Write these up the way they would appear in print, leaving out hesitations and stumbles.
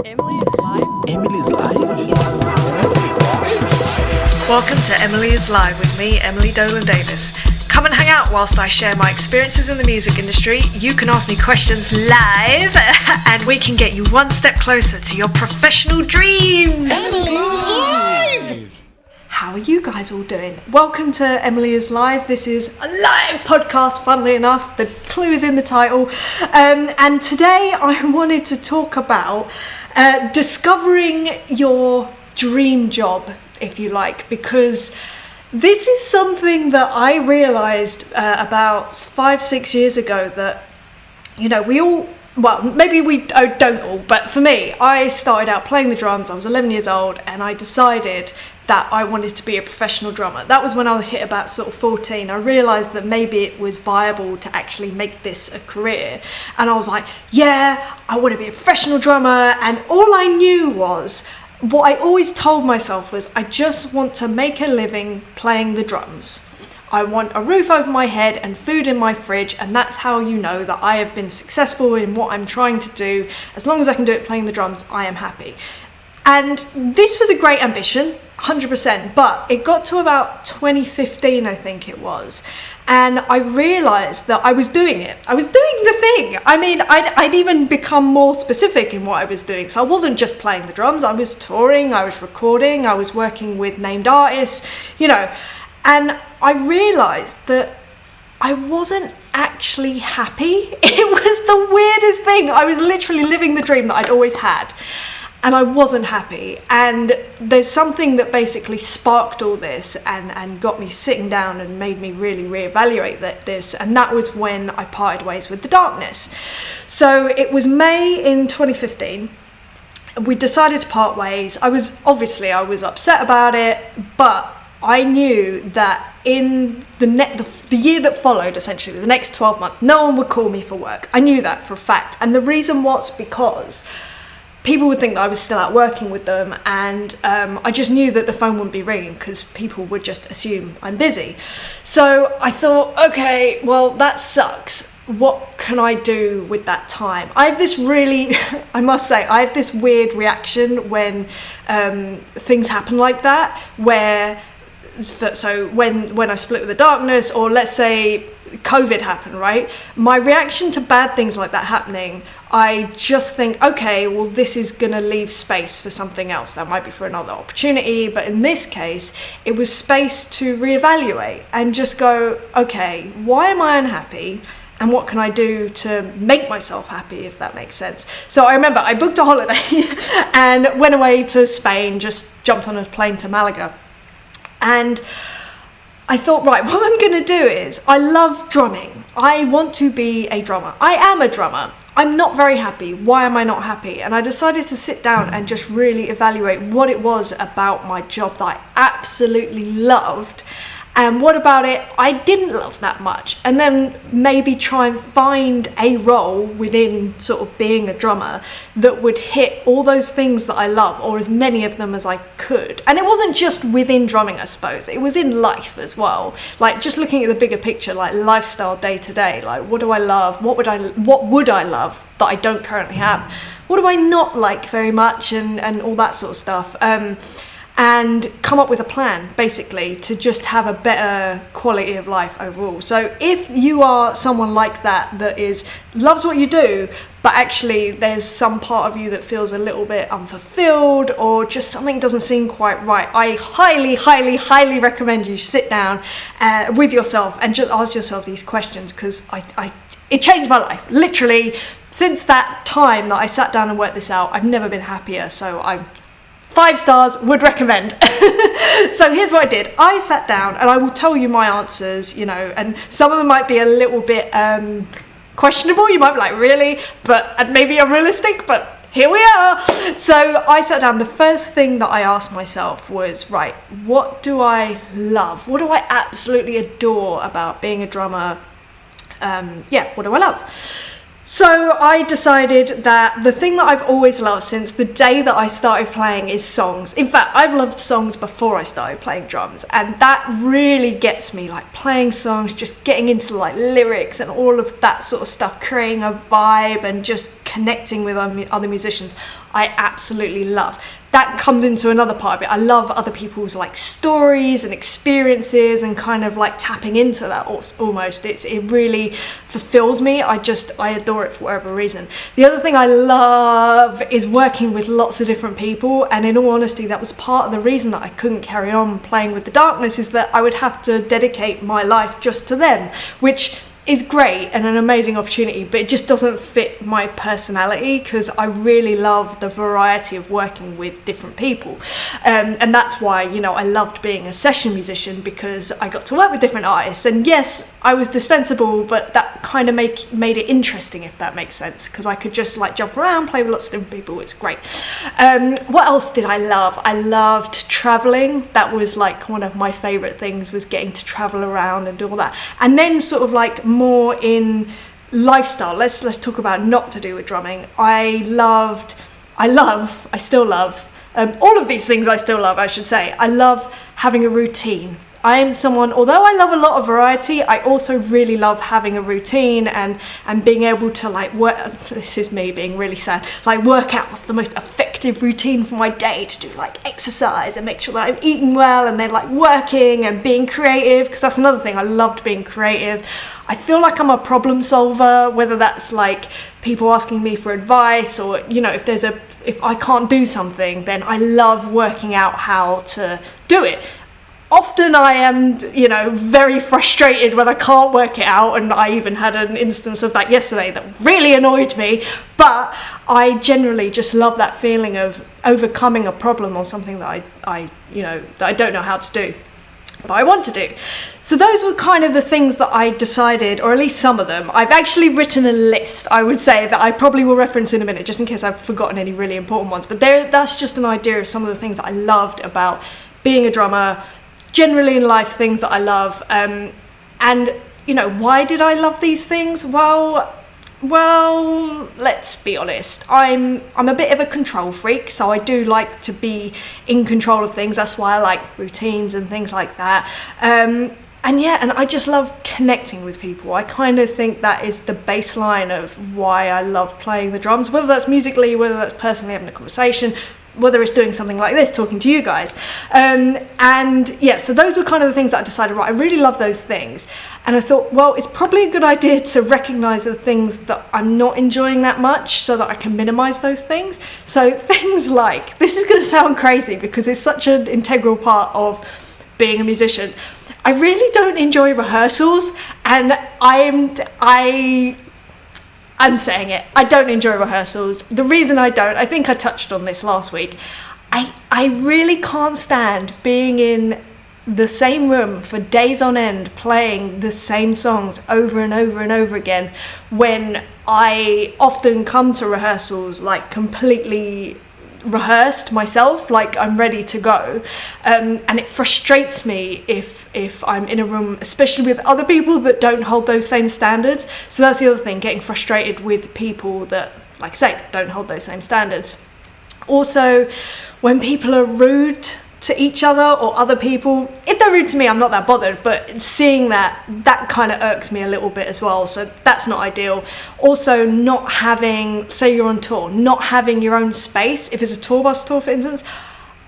Emily is live? Emily is live? Welcome to Emily is Live with me, Emily Dolan Davies. Come and hang out whilst I share my experiences in the music industry. You can ask me questions live and we can get you one step closer to your professional dreams. Emily is live! How are you guys all doing? Welcome to Emily is Live. This is a live podcast, funnily enough. The clue is in the title. And today I wanted to talk about discovering your dream job, if you like, because this is something that I realised about 5-6 years ago that, you know, we all, well, maybe we don't all, but for me, I started out playing the drums. I was 11 years old and I decided that I wanted to be a professional drummer. That was when I hit about sort of 14. I realised that maybe it was viable to actually make this a career. And I was like, yeah, I want to be a professional drummer. And all I knew was, what I always told myself was, I just want to make a living playing the drums. I want a roof over my head and food in my fridge, and that's how you know that I have been successful in what I'm trying to do. As long as I can do it playing the drums, I am happy. And this was a great ambition, 100%, but it got to about 2015, I think it was, and I realised that I was doing it. I was doing the thing. I mean, I'd even become more specific in what I was doing. So I wasn't just playing the drums, I was touring, I was recording, I was working with named artists, you know, and I realised that I wasn't actually happy. It was the weirdest thing. I was literally living the dream that I'd always had. And I wasn't happy. And there's something that basically sparked all this and got me sitting down and made me really reevaluate this. And that was when I parted ways with the darkness. So it was May in 2015. We decided to part ways. I was upset about it, but I knew that in the year that followed, essentially, the next 12 months, no one would call me for work. I knew that for a fact. And the reason was because people would think that I was still out working with them, and I just knew that the phone wouldn't be ringing because people would just assume I'm busy. So I thought, okay, well, that sucks. What can I do with that time? I have this really, I must say, I have this weird reaction when things happen like that, when I split with the darkness, or let's say COVID happened, right? My reaction to bad things like that happening, I just think, okay, well, this is gonna leave space for something else. That might be for another opportunity, but in this case, it was space to reevaluate and just go, okay, why am I unhappy? And what can I do to make myself happy, if that makes sense? So I remember I booked a holiday and went away to Spain, just jumped on a plane to Malaga. And I thought, right, what I'm going to do is, I love drumming. I want to be a drummer. I am a drummer. I'm not very happy. Why am I not happy? And I decided to sit down and just really evaluate what it was about my job that I absolutely loved, and what about it I didn't love that much, and then maybe try and find a role within sort of being a drummer that would hit all those things that I love, or as many of them as I could. And it wasn't just within drumming, I suppose, it was in life as well, like just looking at the bigger picture, like lifestyle day to day, like what do I love, what would I love that I don't currently have, what do I not like very much, and all that sort of stuff. And come up with a plan, basically, to just have a better quality of life overall. So if you are someone like that loves what you do, but actually there's some part of you that feels a little bit unfulfilled, or just something doesn't seem quite right, I highly, highly, highly recommend you sit down with yourself and just ask yourself these questions, because it changed my life. Literally, since that time that I sat down and worked this out, I've never been happier. So I'm 5 stars, would recommend. So here's what I did. I sat down, and I will tell you my answers, you know, and some of them might be a little bit questionable. You might be like, really? And maybe unrealistic, but here we are. So I sat down. The first thing that I asked myself was, right, what do I love? What do I absolutely adore about being a drummer? What do I love? So I decided that the thing that I've always loved since the day that I started playing is songs. In fact, I've loved songs before I started playing drums, and that really gets me, like playing songs, just getting into like lyrics and all of that sort of stuff, creating a vibe and just connecting with other musicians. I absolutely love. That comes into another part of it. I love other people's like stories and experiences and kind of like tapping into that almost. It really fulfills me. I adore it for whatever reason. The other thing I love is working with lots of different people, and in all honesty, that was part of the reason that I couldn't carry on playing with the Darkness, is that I would have to dedicate my life just to them, which is great and an amazing opportunity, but it just doesn't fit my personality, because I really love the variety of working with different people, and that's why, you know, I loved being a session musician, because I got to work with different artists. And yes, I was dispensable, but that kind of made it interesting, if that makes sense, because I could just like jump around, play with lots of different people. It's great. What else did I love? I loved traveling. That was like one of my favorite things, was getting to travel around and do all that. And then sort of like more in lifestyle, let's talk about not to do with drumming. I still love all of these things. I still love, I should say. I love having a routine. I am someone, although I love a lot of variety, I also really love having a routine and being able to like work. This is me being really sad. Like work out what's the most effective routine for my day, to do like exercise and make sure that I'm eating well, and then like working and being creative, because that's another thing. I loved being creative. I feel like I'm a problem solver, whether that's like people asking me for advice, or, you know, if I can't do something, then I love working out how to do it. Often I am, you know, very frustrated when I can't work it out, and I even had an instance of that yesterday that really annoyed me, but I generally just love that feeling of overcoming a problem or something that I don't know how to do, but I want to do. So those were kind of the things that I decided, or at least some of them. I've actually written a list, I would say, that I probably will reference in a minute, just in case I've forgotten any really important ones, but that's just an idea of some of the things that I loved about being a drummer, generally in life, things that I love. And, you know, why did I love these things? Well, let's be honest. I'm a bit of a control freak, so I do like to be in control of things. That's why I like routines and things like that. And I just love connecting with people. I kind of think that is the baseline of why I love playing the drums, whether that's musically, whether that's personally having a conversation, whether it's doing something like this, talking to you guys. So those were kind of the things that I decided, right, I really love those things. And I thought, well, it's probably a good idea to recognize the things that I'm not enjoying that much, so that I can minimize those things. So things like, this is going to sound crazy because it's such an integral part of being a musician, I really don't enjoy rehearsals, and I'm saying it, I don't enjoy rehearsals. The reason I think I touched on this last week, I really can't stand being in the same room for days on end playing the same songs over and over and over again, when I often come to rehearsals like completely rehearsed myself, like I'm ready to go, and it frustrates me if I'm in a room, especially with other people that don't hold those same standards. So that's the other thing, getting frustrated with people that, like I say, don't hold those same standards. Also, when people are rude to each other or other people, if they're rude to me, I'm not that bothered, but seeing that kind of irks me a little bit as well, so that's not ideal. Also, not having, say you're on tour, not having your own space. If it's a tour bus tour, for instance,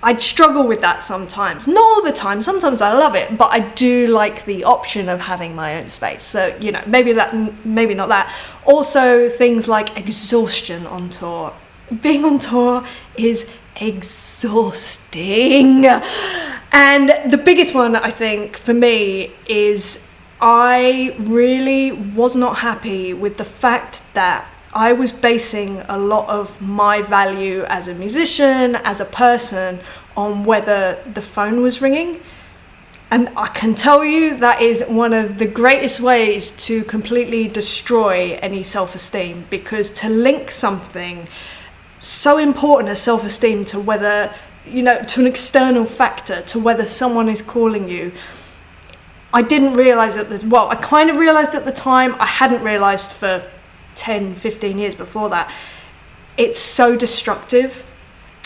I'd struggle with that sometimes. Not all the time, sometimes I love it, but I do like the option of having my own space. So, you know, maybe not that. Also, things like exhaustion on tour. Being on tour is exhausting. And the biggest one, I think, for me is I really was not happy with the fact that I was basing a lot of my value as a musician, as a person, on whether the phone was ringing. And I can tell you that is one of the greatest ways to completely destroy any self-esteem, because to link something so important as self-esteem to whether, you know, to an external factor, to whether someone is calling you, I didn't realise I kind of realised at the time. I hadn't realised for 10, 15 years before that, it's so destructive.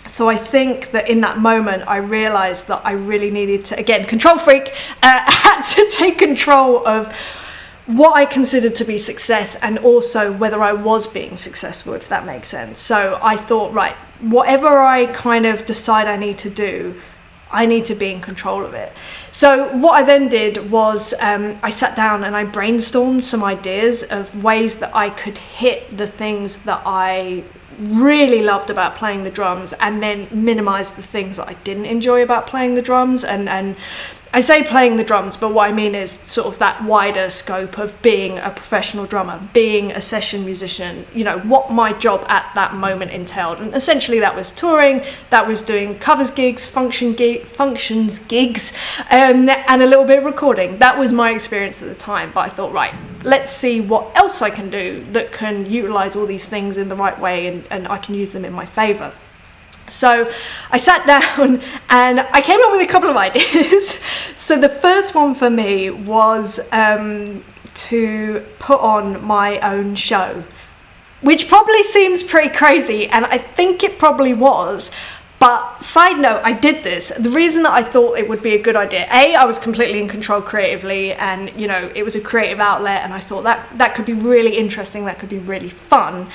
So I think that in that moment, I realised that I really needed to, again, control freak, had to take control of what I considered to be success, and also whether I was being successful, if that makes sense. So I thought, right, whatever I kind of decide I need to do, I need to be in control of it. So what I then did was I sat down and I brainstormed some ideas of ways that I could hit the things that I really loved about playing the drums, and then minimize the things that I didn't enjoy about playing the drums. And I say playing the drums, but what I mean is sort of that wider scope of being a professional drummer, being a session musician, you know, what my job at that moment entailed. And essentially that was touring, that was doing covers gigs, functions gigs, and a little bit of recording. That was my experience at the time. But I thought, right, let's see what else I can do that can utilize all these things in the right way, and I can use them in my favor. So I sat down and I came up with a couple of ideas. So the first one for me was to put on my own show, which probably seems pretty crazy, and I think it probably was. But side note, I did this. The reason that I thought it would be a good idea, I was completely in control creatively, and you know, it was a creative outlet, and I thought that could be really interesting, that could be really fun.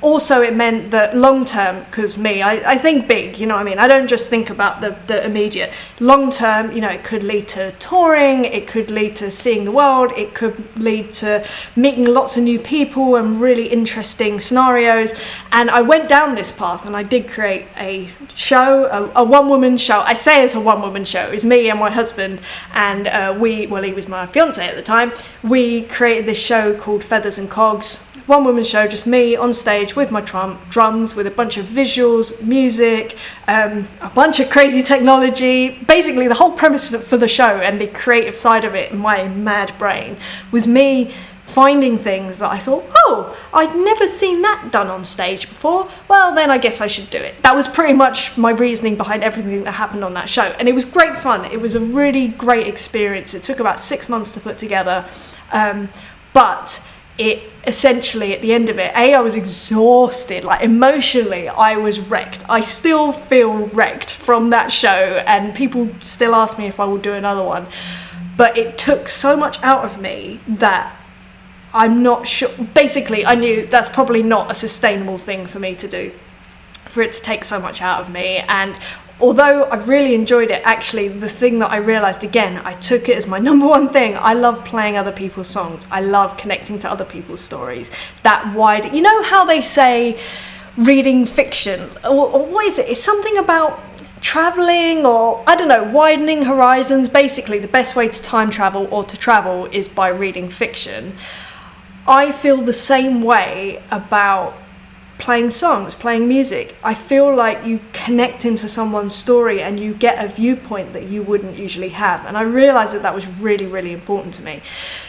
Also, it meant that long term, because I think big, you know what I mean? I don't just think about the immediate. Long term, you know, it could lead to touring, it could lead to seeing the world, it could lead to meeting lots of new people and really interesting scenarios. And I went down this path, and I did create a show, a one-woman show. I say it's a one-woman show. It was me and my husband, and he was my fiance at the time. We created this show called Feathers and Cogs. One-woman show, just me on stage with my drums, with a bunch of visuals, music, a bunch of crazy technology. Basically, the whole premise for the show and the creative side of it, my mad brain, was me finding things that I thought, oh, I'd never seen that done on stage before. Well, then I guess I should do it. That was pretty much my reasoning behind everything that happened on that show. And it was great fun. It was a really great experience. It took about 6 months to put together. But it essentially, at the end of it, I was exhausted. Like, emotionally, I was wrecked. I still feel wrecked from that show, and people still ask me if I will do another one. But it took so much out of me that I'm not sure. Basically, I knew that's probably not a sustainable thing for me to do, for it to take so much out of me. And although I really enjoyed it, actually, the thing that I realised, again, I took it as my number one thing. I love playing other people's songs. I love connecting to other people's stories. That wide, you know how they say reading fiction, or what is it? It's something about traveling, or I don't know, widening horizons. Basically, the best way to time travel or to travel is by reading fiction. I feel the same way about playing songs, playing music. I feel like you connect into someone's story and you get a viewpoint that you wouldn't usually have. And I realised that was really, really important to me.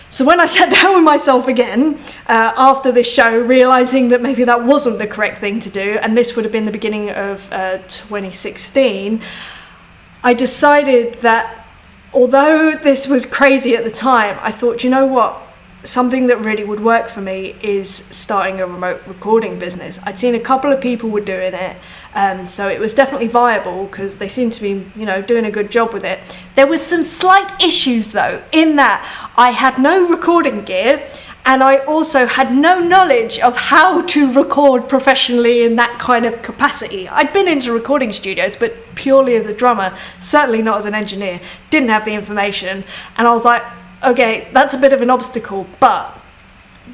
So when I sat down with myself again, after this show, realising that maybe that wasn't the correct thing to do, and this would have been the beginning of 2016, I decided that although this was crazy at the time, I thought, you know what? Something that really would work for me is starting a remote recording business. I'd seen a couple of people were doing it, so it was definitely viable because they seemed to be, you know, doing a good job with it. There was some slight issues though, in that I had no recording gear, and I also had no knowledge of how to record professionally in that kind of capacity. I'd been into recording studios, but purely as a drummer, certainly not as an engineer. Didn't have the information, and I was like, okay, that's a bit of an obstacle, but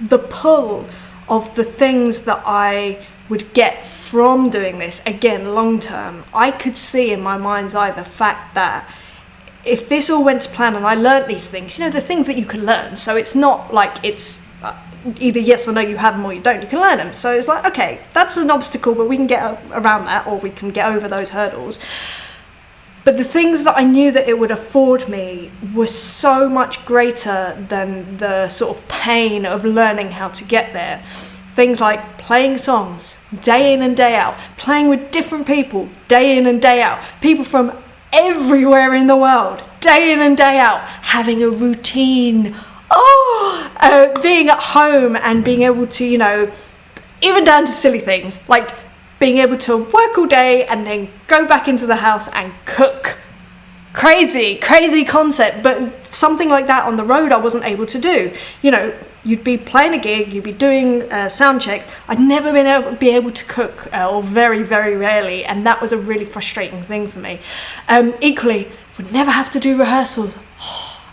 the pull of the things that I would get from doing this, again, long term, I could see in my mind's eye the fact that if this all went to plan and I learnt these things, you know, the things that you can learn, so it's not like it's either yes or no, you have them or you don't, you can learn them. So it's like, okay, that's an obstacle, but we can get around that, or we can get over those hurdles. But the things that I knew that it would afford me were so much greater than the sort of pain of learning how to get there. Things like playing songs day in and day out, playing with different people day in and day out, people from everywhere in the world, day in and day out, having a routine being at home and being able to, even down to silly things, like being able to work all day and then go back into the house and cook. Crazy concept, but something like that on the road I wasn't able to do. You'd be playing a gig, you'd be doing sound checks. I'd never be able to cook, or very, very rarely, and that was a really frustrating thing for me. Equally, would never have to do rehearsals.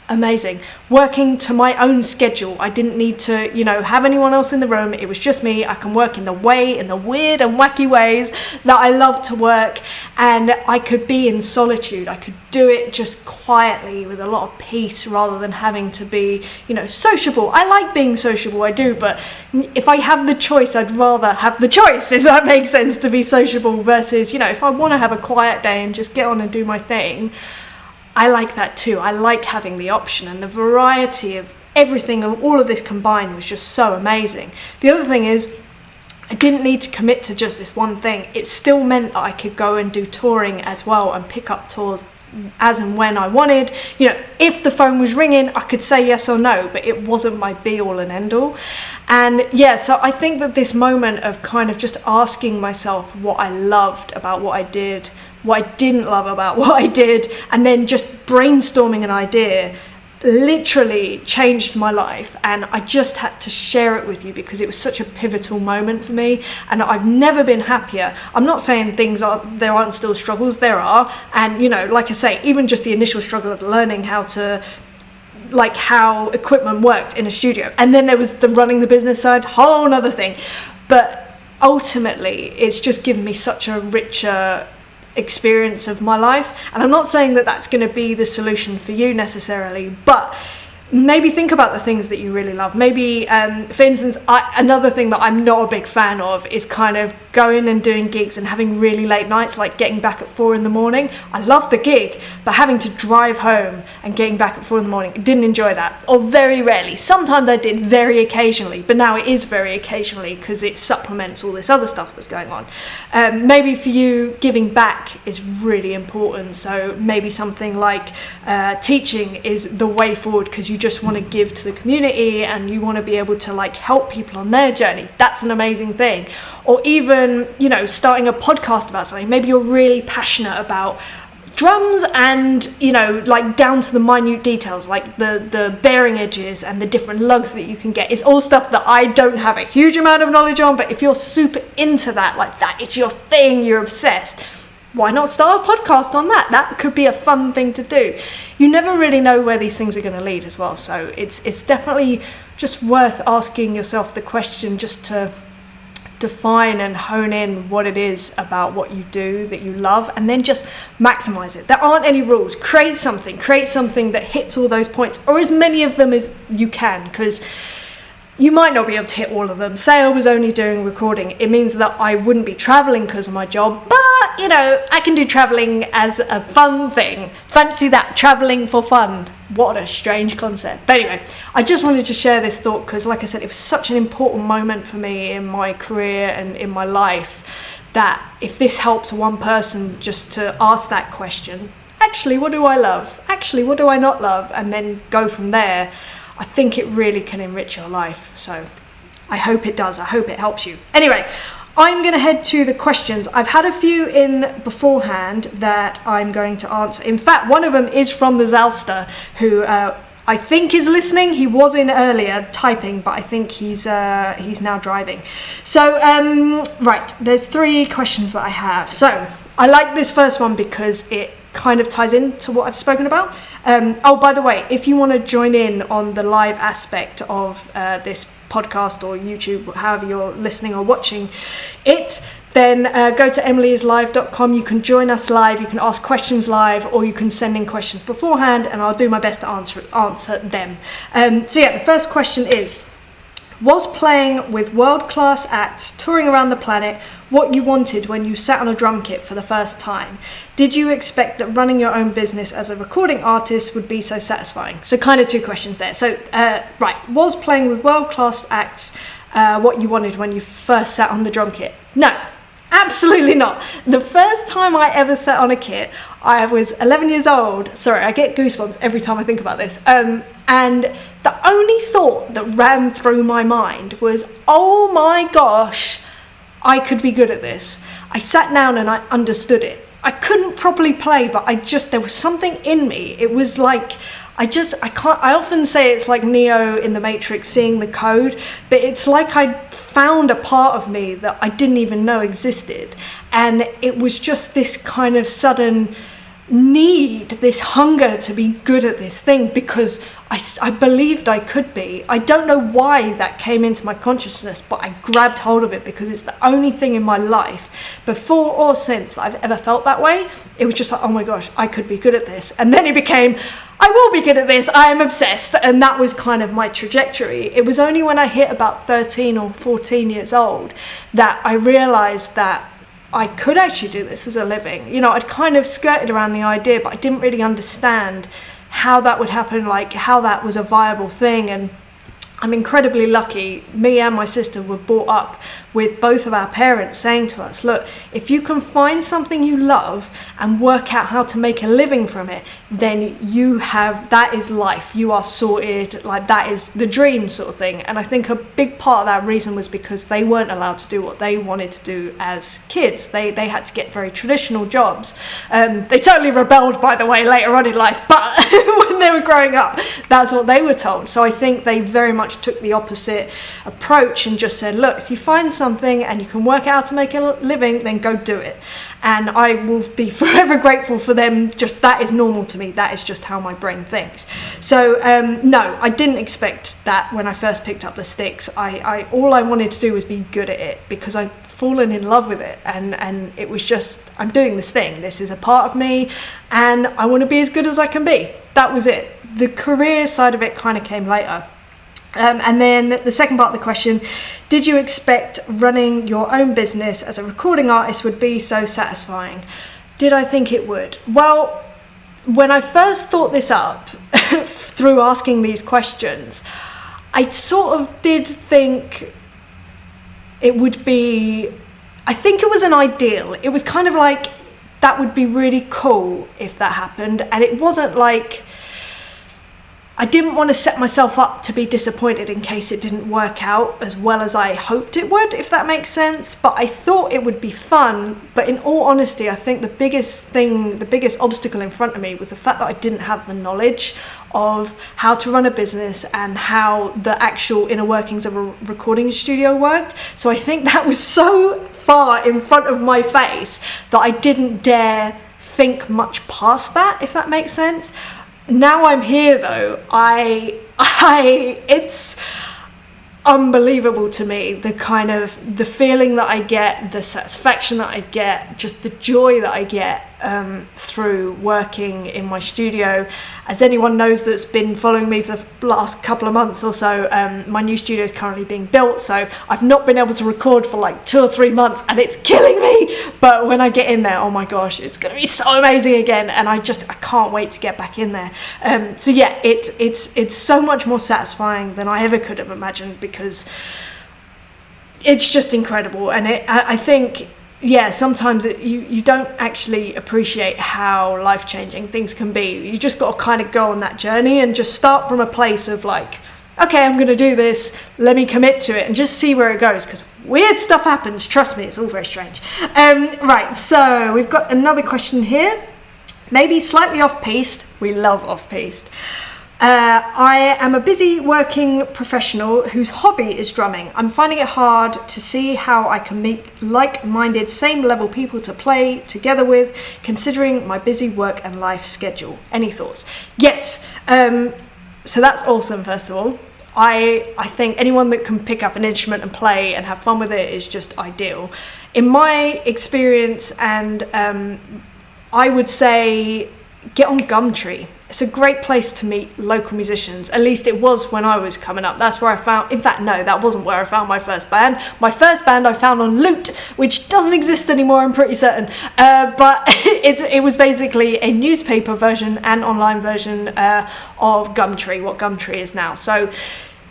Amazing. Working to my own schedule. I didn't need to, have anyone else in the room. It was just me. I can work in the weird and wacky ways that I love to work. And I could be in solitude. I could do it just quietly with a lot of peace rather than having to be, sociable. I like being sociable, I do. But if I have the choice, I'd rather have the choice, if that makes sense, to be sociable versus, if I want to have a quiet day and just get on and do my thing. I like that too. I like having the option, and the variety of everything, and all of this combined was just so amazing. The other thing is, I didn't need to commit to just this one thing. It still meant that I could go and do touring as well and pick up tours as and when I wanted. If the phone was ringing, I could say yes or no, but it wasn't my be all and end all. And so I think that this moment of kind of just asking myself what I loved about what I did, what I didn't love about what I did, and then just brainstorming an idea literally changed my life. And I just had to share it with you because it was such a pivotal moment for me, and I've never been happier. I'm not saying there aren't still struggles, there are, and like I say, even just the initial struggle of learning how equipment worked in a studio, and then there was the running the business side, whole nother thing. But ultimately it's just given me such a richer experience of my life, and I'm not saying that that's going to be the solution for you necessarily, but maybe think about the things that you really love. Maybe for instance, another thing that I'm not a big fan of is kind of going and doing gigs and having really late nights, like getting back at 4 a.m. I love the gig, but having to drive home and getting back at 4 a.m, didn't enjoy that, or very rarely. Sometimes I did, very occasionally, but now it is very occasionally because it supplements all this other stuff that's going on. Maybe for you, giving back is really important, so maybe something like teaching is the way forward because you just want to give to the community and you want to be able to help people on their journey. That's an amazing thing. Or even starting a podcast about something. Maybe you're really passionate about drums and down to the minute details, like the bearing edges and the different lugs that you can get. It's all stuff that I don't have a huge amount of knowledge on, but if you're super into that, it's your thing, you're obsessed, why not start a podcast on that? That could be a fun thing to do. You never really know where these things are going to lead as well, so it's definitely just worth asking yourself the question, just to define and hone in what it is about what you do that you love, and then just maximize it. There aren't any rules. Create something that hits all those points, or as many of them as you can, because you might not be able to hit all of them. Say I was only doing recording, it means that I wouldn't be traveling because of my job, but I can do traveling as a fun thing. Fancy that, traveling for fun. What a strange concept. But anyway, I just wanted to share this thought because, like I said, it was such an important moment for me in my career and in my life, that if this helps one person just to ask that question, actually, what do I love? Actually, what do I not love? And then go from there, I think it really can enrich your life. So I hope it does. I hope it helps you. Anyway, I'm going to head to the questions. I've had a few in beforehand that I'm going to answer. In fact, one of them is from the Zalster, who I think is listening. He was in earlier typing, but I think he's now driving. So, right, there's 3 questions that I have. So I like this first one because it kind of ties into what I've spoken about. By the way, if you want to join in on the live aspect of this podcast or YouTube, however you're listening or watching it, then go to emilyislive.com. You can join us live, you can ask questions live, or you can send in questions beforehand, and I'll do my best to answer them. The first question is, was playing with world-class acts touring around the planet what you wanted when you sat on a drum kit for the first time? Did you expect that running your own business as a recording artist would be so satisfying? So kind of 2 questions there. So, was playing with world-class acts what you wanted when you first sat on the drum kit? No, Absolutely not. The first time I ever sat on a kit, I was 11 years old. Sorry, I get goosebumps every time I think about this. And the only thought that ran through my mind was, oh my gosh, I could be good at this. I sat down and I understood it. I couldn't properly play, but there was something in me. It was like, I often say it's like Neo in the Matrix seeing the code, but it's like I found a part of me that I didn't even know existed. And it was just this kind of sudden need, this hunger to be good at this thing, because I believed I could be. I don't know why that came into my consciousness, but I grabbed hold of it because it's the only thing in my life, before or since, that I've ever felt that way. It was just like, oh my gosh, I could be good at this. And then it became, I will be good at this, I am obsessed. And that was kind of my trajectory. It was only when I hit about 13 or 14 years old that I realized that I could actually do this as a living. You know, I'd kind of skirted around the idea, but I didn't really understand how that would happen, like how that was a viable thing. And I'm incredibly lucky. Me and my sister were brought up with both of our parents saying to us, look, if you can find something you love and work out how to make a living from it, then that is life. You are sorted, like that is the dream sort of thing. And I think a big part of that reason was because they weren't allowed to do what they wanted to do as kids. They had to get very traditional jobs. They totally rebelled, by the way, later on in life, but when they were growing up, that's what they were told. So I think they very much took the opposite approach and just said, look, if you find something and you can work out how to make a living, then go do it. And I will be forever grateful for them. Just that is normal to me. That is just how my brain thinks. So no, I didn't expect that when I first picked up the sticks. All I wanted to do was be good at it because I'd fallen in love with it, and it was just, I'm doing this thing. This is a part of me, and I want to be as good as I can be. That was it. The career side of it kind of came later. And then the second part of the question, did you expect running your own business as a recording artist would be so satisfying? Did I think it would? Well, when I first thought this up through asking these questions, I sort of did think it would be, I think it was an ideal. It was kind of like, that would be really cool if that happened. And it wasn't like, I didn't want to set myself up to be disappointed in case it didn't work out as well as I hoped it would, if that makes sense. But I thought it would be fun. But in all honesty, I think the biggest obstacle in front of me was the fact that I didn't have the knowledge of how to run a business and how the actual inner workings of a recording studio worked. So I think that was so far in front of my face that I didn't dare think much past that, if that makes sense. Now I'm here though, it's unbelievable to me, the feeling that I get, the satisfaction that I get, just the joy that I get through working in my studio. As anyone knows that's been following me for the last couple of months or so, my new studio is currently being built, so I've not been able to record for like 2 or 3 months, and it's killing me. But when I get in there, oh my gosh, it's gonna be so amazing again, and I can't wait to get back in there. So yeah, it's so much more satisfying than I ever could have imagined, because it's just incredible. And I think, yeah, sometimes you don't actually appreciate how life-changing things can be. You just got to kind of go on that journey and just start from a place of like, okay, I'm going to do this, let me commit to it and just see where it goes, because weird stuff happens, trust me, it's all very strange. Right, so we've got another question here, maybe slightly off-piste. We love off-piste. I am a busy working professional whose hobby is drumming. I'm finding it hard to see how I can make like-minded, same-level people to play together with, considering my busy work and life schedule. Any thoughts? Yes. So that's awesome, first of all. I think anyone that can pick up an instrument and play and have fun with it is just ideal. In my experience, and I would say get on Gumtree. It's a great place to meet local musicians. At least it was when I was coming up. That's where I found, in fact, no, that wasn't where I found my first band. My first band I found on Loot, which doesn't exist anymore, I'm pretty certain. But it was basically a newspaper version and online version of Gumtree, what Gumtree is now. So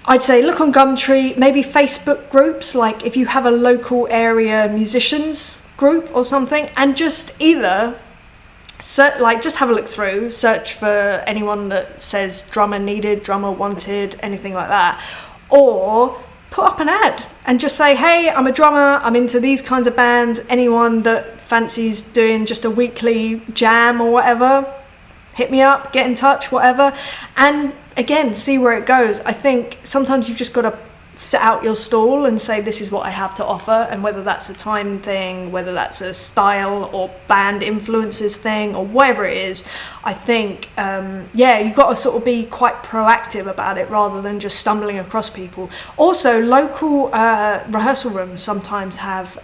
I'd say look on Gumtree, maybe Facebook groups, like if you have a local area musicians group or something, and just either just have a look through, search for anyone that says drummer needed, drummer wanted, anything like that, or put up an ad and just say, hey, I'm a drummer, I'm into these kinds of bands, anyone that fancies doing just a weekly jam or whatever, hit me up, get in touch, whatever. And again, see where it goes. I think sometimes you've just got to set out your stall and say, this is what I have to offer, and whether that's a time thing, whether that's a style or band influences thing, or whatever it is, I think you've got to sort of be quite proactive about it rather than just stumbling across people. Also, local rehearsal rooms sometimes have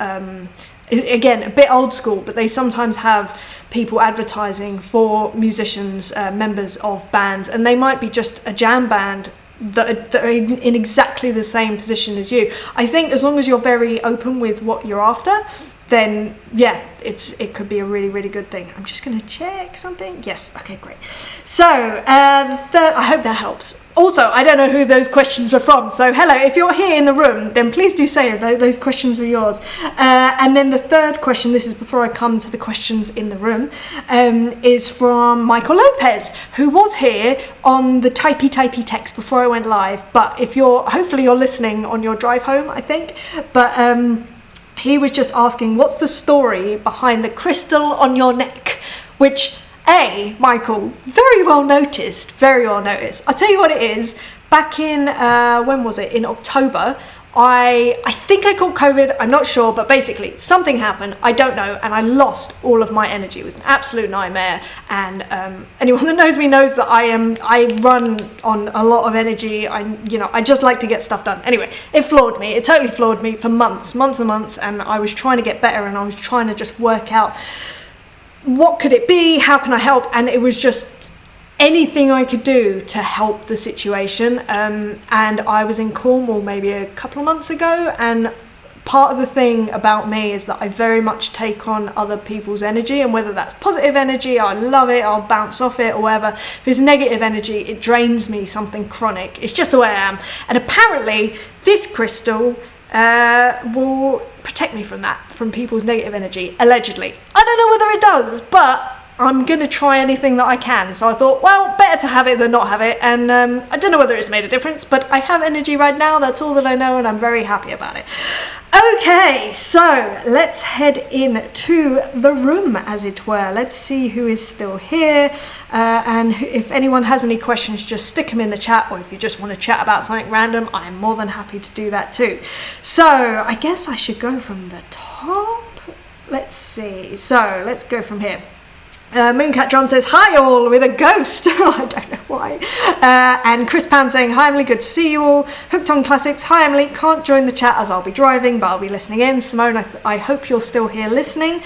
again, a bit old school, but they sometimes have people advertising for musicians, members of bands, and they might be just a jam band that are in exactly the same position as you. I think as long as you're very open with what you're after, then yeah, it could be a really, really good thing. I'm just going to check something. Yes, okay, great. So I hope that helps. Also, I don't know who those questions were from, so hello, if you're here in the room, then please do say those questions are yours. And then the third question, this is before I come to the questions in the room, is from Michael Lopez, who was here on the typey text before I went live, but hopefully you're listening on your drive home, I think, but he was just asking, what's the story behind the crystal on your neck? Which, Michael, very well noticed. I'll tell you what it is. Back in, when was it? In October, I think I caught COVID, I'm not sure, but basically something happened, I don't know, and I lost all of my energy. It was an absolute nightmare, and anyone that knows me knows that I run on a lot of energy. I just like to get stuff done. Anyway, it totally floored me for months and months, and I was trying to get better, and I was trying to just work out what could it be, how can I help, and it was just anything I could do to help the situation. And I was in Cornwall maybe a couple of months ago, and part of the thing about me is that I very much take on other people's energy, and whether that's positive energy, I love it, I'll bounce off it or whatever. If it's negative energy, it drains me, something chronic. It's just the way I am. And apparently this crystal will protect me from people's negative energy, allegedly. I don't know whether it does, but I'm going to try anything that I can. So I thought, well, better to have it than not have it. And I don't know whether it's made a difference, but I have energy right now. That's all that I know, and I'm very happy about it. Okay, so let's head into the room, as it were. Let's see who is still here. And if anyone has any questions, just stick them in the chat. Or if you just want to chat about something random, I'm more than happy to do that too. So I guess I should go from the top. Let's see. So let's go from here. Mooncat John says, hi all, with a ghost. I don't know why. And Chris Pan saying, hi Emily, good to see you all. Hooked on Classics, hi Emily, can't join the chat as I'll be driving, but I'll be listening in. Simone, I hope you're still here listening.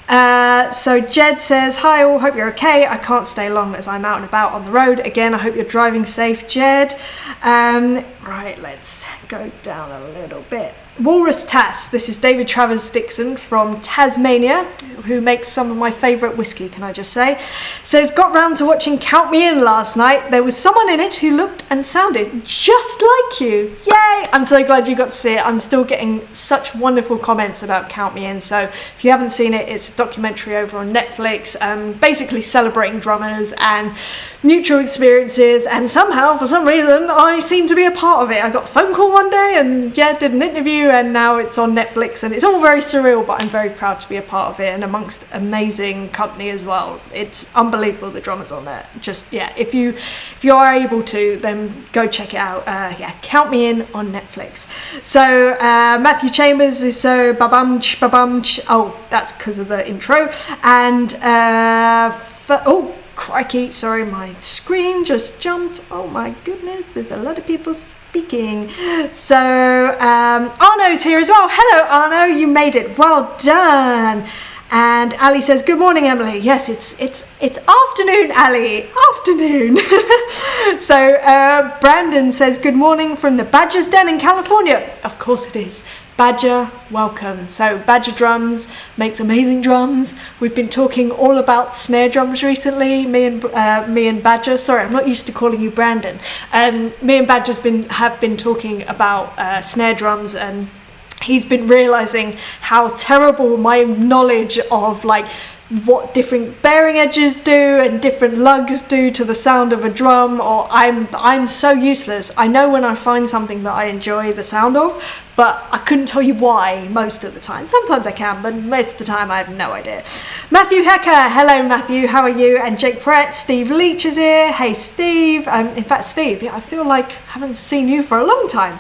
So Jed says, hi all, hope you're okay. I can't stay long as I'm out and about on the road. Again, I hope you're driving safe, Jed. Right, let's go down a little bit. Walrus Tass, this is David Travers Dixon from Tasmania, who makes some of my favourite whiskey, can I just say, says, got round to watching Count Me In last night. There was someone in it who looked and sounded just like you. Yay! I'm so glad you got to see it. I'm still getting such wonderful comments about Count Me In, so if you haven't seen it, it's a documentary over on Netflix, basically celebrating drummers and mutual experiences, and somehow, for some reason, I seem to be a part of it. I got a phone call one day and did an interview, and now it's on Netflix, and it's all very surreal, but I'm very proud to be a part of it, and amongst amazing company as well. It's unbelievable, the drummers on there. Just if you are able to, then go check it out. Count Me In on Netflix. So Matthew Chambers is so babamch. Oh, that's because of the intro. And crikey, sorry, my screen just jumped. Oh my goodness, there's a lot of people speaking. So Arno's here as well. Hello Arno, you made it, well done. And Ali says, good morning Emily. Yes, it's afternoon, Ali, afternoon. So Brandon says, good morning from the Badger's Den in California. Of course it is. Badger, welcome. So Badger Drums makes amazing drums. We've been talking all about snare drums recently, me and Badger. Sorry, I'm not used to calling you Brandon. Me and Badger have been talking about snare drums, and he's been realizing how terrible my knowledge of like what different bearing edges do and different lugs do to the sound of a drum, or I'm so useless. I know when I find something that I enjoy the sound of, but I couldn't tell you why most of the time. Sometimes I can, but most of the time I have no idea. Matthew Hecker, hello Matthew, how are you? And Jake Pratt, Steve Leach is here. Hey Steve. In fact, Steve, I feel like I haven't seen you for a long time.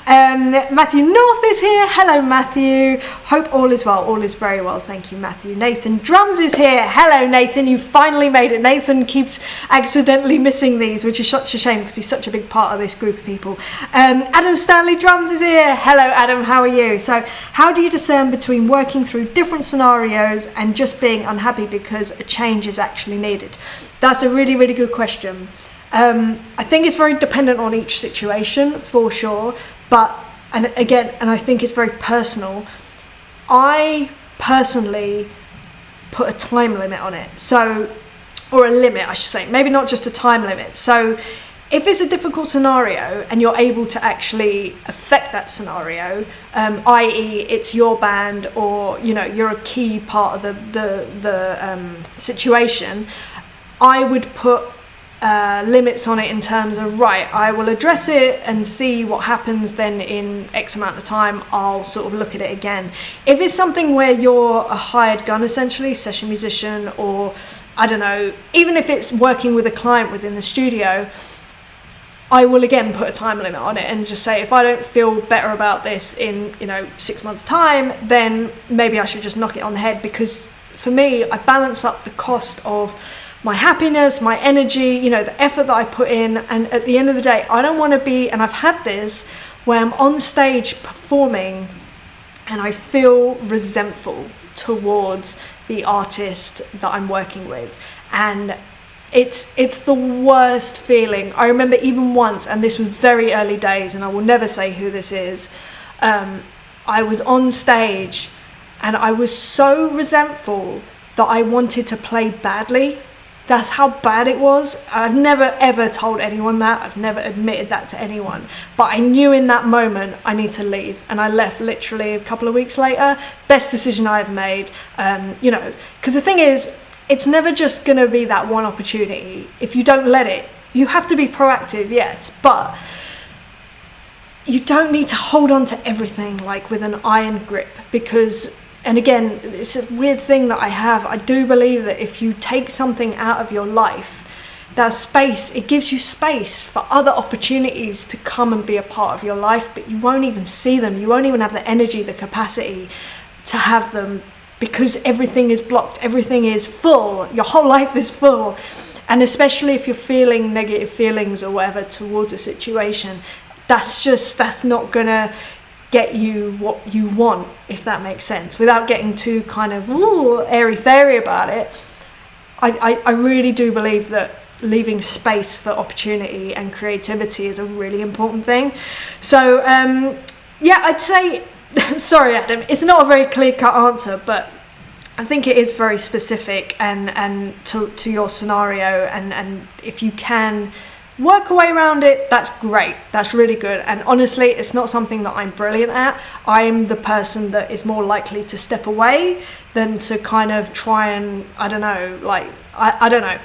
Matthew North is here. Hello Matthew. Hope all is well. All is very well, thank you Matthew. Nathan Drums is here. Hello Nathan, you finally made it. Nathan keeps accidentally missing these, which is such a shame because he's such a big part of this group of people. Adam Stanley Drums is here. Hello Adam, how are you? So how do you discern between working through different scenarios and just being unhappy because a change is actually needed? That's a really, really good question. I think it's very dependent on each situation for sure, but and I think it's very personal. I personally put a time limit on it, or a limit I should say, maybe not just a time limit. So if it's a difficult scenario and you're able to actually affect that scenario, i.e. it's your band, or you're a key part of the situation, I would put limits on it in terms of, right, I will address it and see what happens, then in X amount of time I'll sort of look at it again. If it's something where you're a hired gun essentially, session musician, or I don't know, even if it's working with a client within the studio, I will again put a time limit on it and just say, if I don't feel better about this in 6 months time, then maybe I should just knock it on the head. Because for me, I balance up the cost of my happiness, my energy, the effort that I put in, and at the end of the day, I don't want to be, and I've had this where I'm on stage performing and I feel resentful towards the artist that I'm working with, and it's the worst feeling. I remember even once, and this was very early days, and I will never say who this is, I was on stage and I was so resentful that I wanted to play badly. That's how bad it was. I've never ever told anyone that. I've never admitted that to anyone. But I knew in that moment I need to leave. And I left literally a couple of weeks later. Best decision I've made. Because the thing is, it's never just going to be that one opportunity. If you don't let it, you have to be proactive, yes. But you don't need to hold on to everything like with an iron grip, because, and again, it's a weird thing that I have. I do believe that if you take something out of your life, that space, it gives you space for other opportunities to come and be a part of your life, but you won't even see them. You won't even have the energy, the capacity to have them, because everything is blocked. Everything is full. Your whole life is full. And especially if you're feeling negative feelings or whatever towards a situation, that's not gonna get you what you want, if that makes sense, without getting too kind of airy-fairy about it. I really do believe that leaving space for opportunity and creativity is a really important thing. So I'd say sorry Adam, it's not a very clear-cut answer, but I think it is very specific and to your scenario, and if you can work a way around it, that's great. That's really good. And honestly, it's not something that I'm brilliant at. I'm the person that is more likely to step away than to kind of try and, I don't know,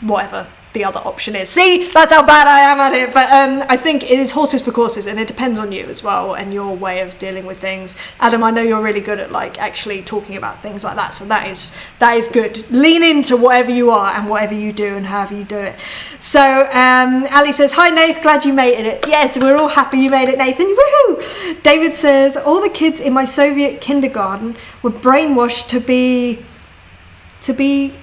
whatever the other option is. See, that's how bad I am at it. But I think it is horses for courses, and it depends on you as well and your way of dealing with things. Adam, I know you're really good at like actually talking about things like that, so that is good. Lean into whatever you are and whatever you do and however you do it. So Ali says, hi Nath, glad you made it. Yes, we're all happy you made it, Nathan. Woohoo! David says, all the kids in my Soviet kindergarten were brainwashed to be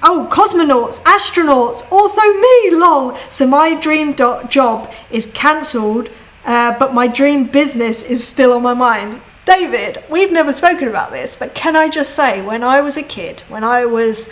cosmonauts, astronauts, also me, lol. So my dream job is cancelled, but my dream business is still on my mind. David, we've never spoken about this, but can I just say, when I was a kid, when I was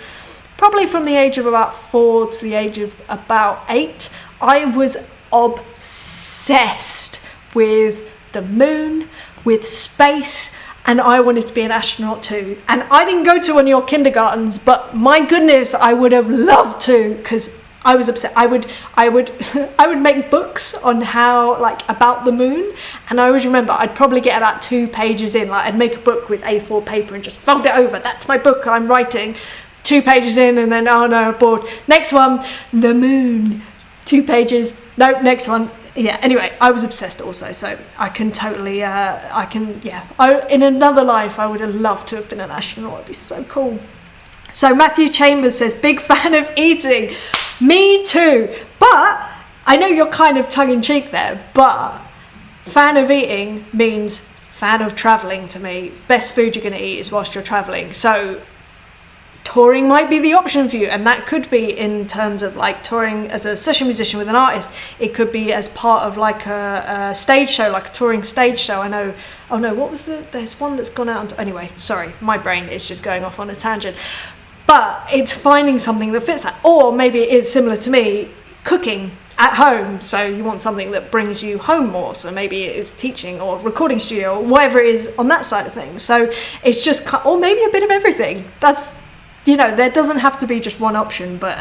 probably from the age of about 4 to the age of about 8, I was obsessed with the moon, with space, and I wanted to be an astronaut too. And I didn't go to one of your kindergartens, but my goodness, I would have loved to, because I was upset. I would I would make books on how, like, about the moon, and I always remember I'd probably get about 2 pages in. Like, I'd make a book with A4 paper and just fold it over. That's my book I'm writing. 2 pages in, and then, oh no, bored. Next one, the moon. 2 pages. Nope, next one. Yeah, anyway, I was obsessed also, so I can totally, in another life, I would have loved to have been an astronaut. It'd be so cool. So Matthew Chambers says, big fan of eating. Me too. But I know you're kind of tongue-in-cheek there, but fan of eating means fan of travelling to me. Best food you're going to eat is whilst you're travelling. So touring might be the option for you, and that could be in terms of like touring as a session musician with an artist. It could be as part of like a stage show, like a touring stage show. I know, oh no, what was there's one that's gone out, anyway, sorry, my brain is just going off on a tangent. But it's finding something that fits that. Or maybe it is similar to me, cooking at home, so you want something that brings you home more, so maybe it is teaching or recording studio or whatever it is on that side of things. So it's just, or maybe a bit of everything. That's, there doesn't have to be just one option, but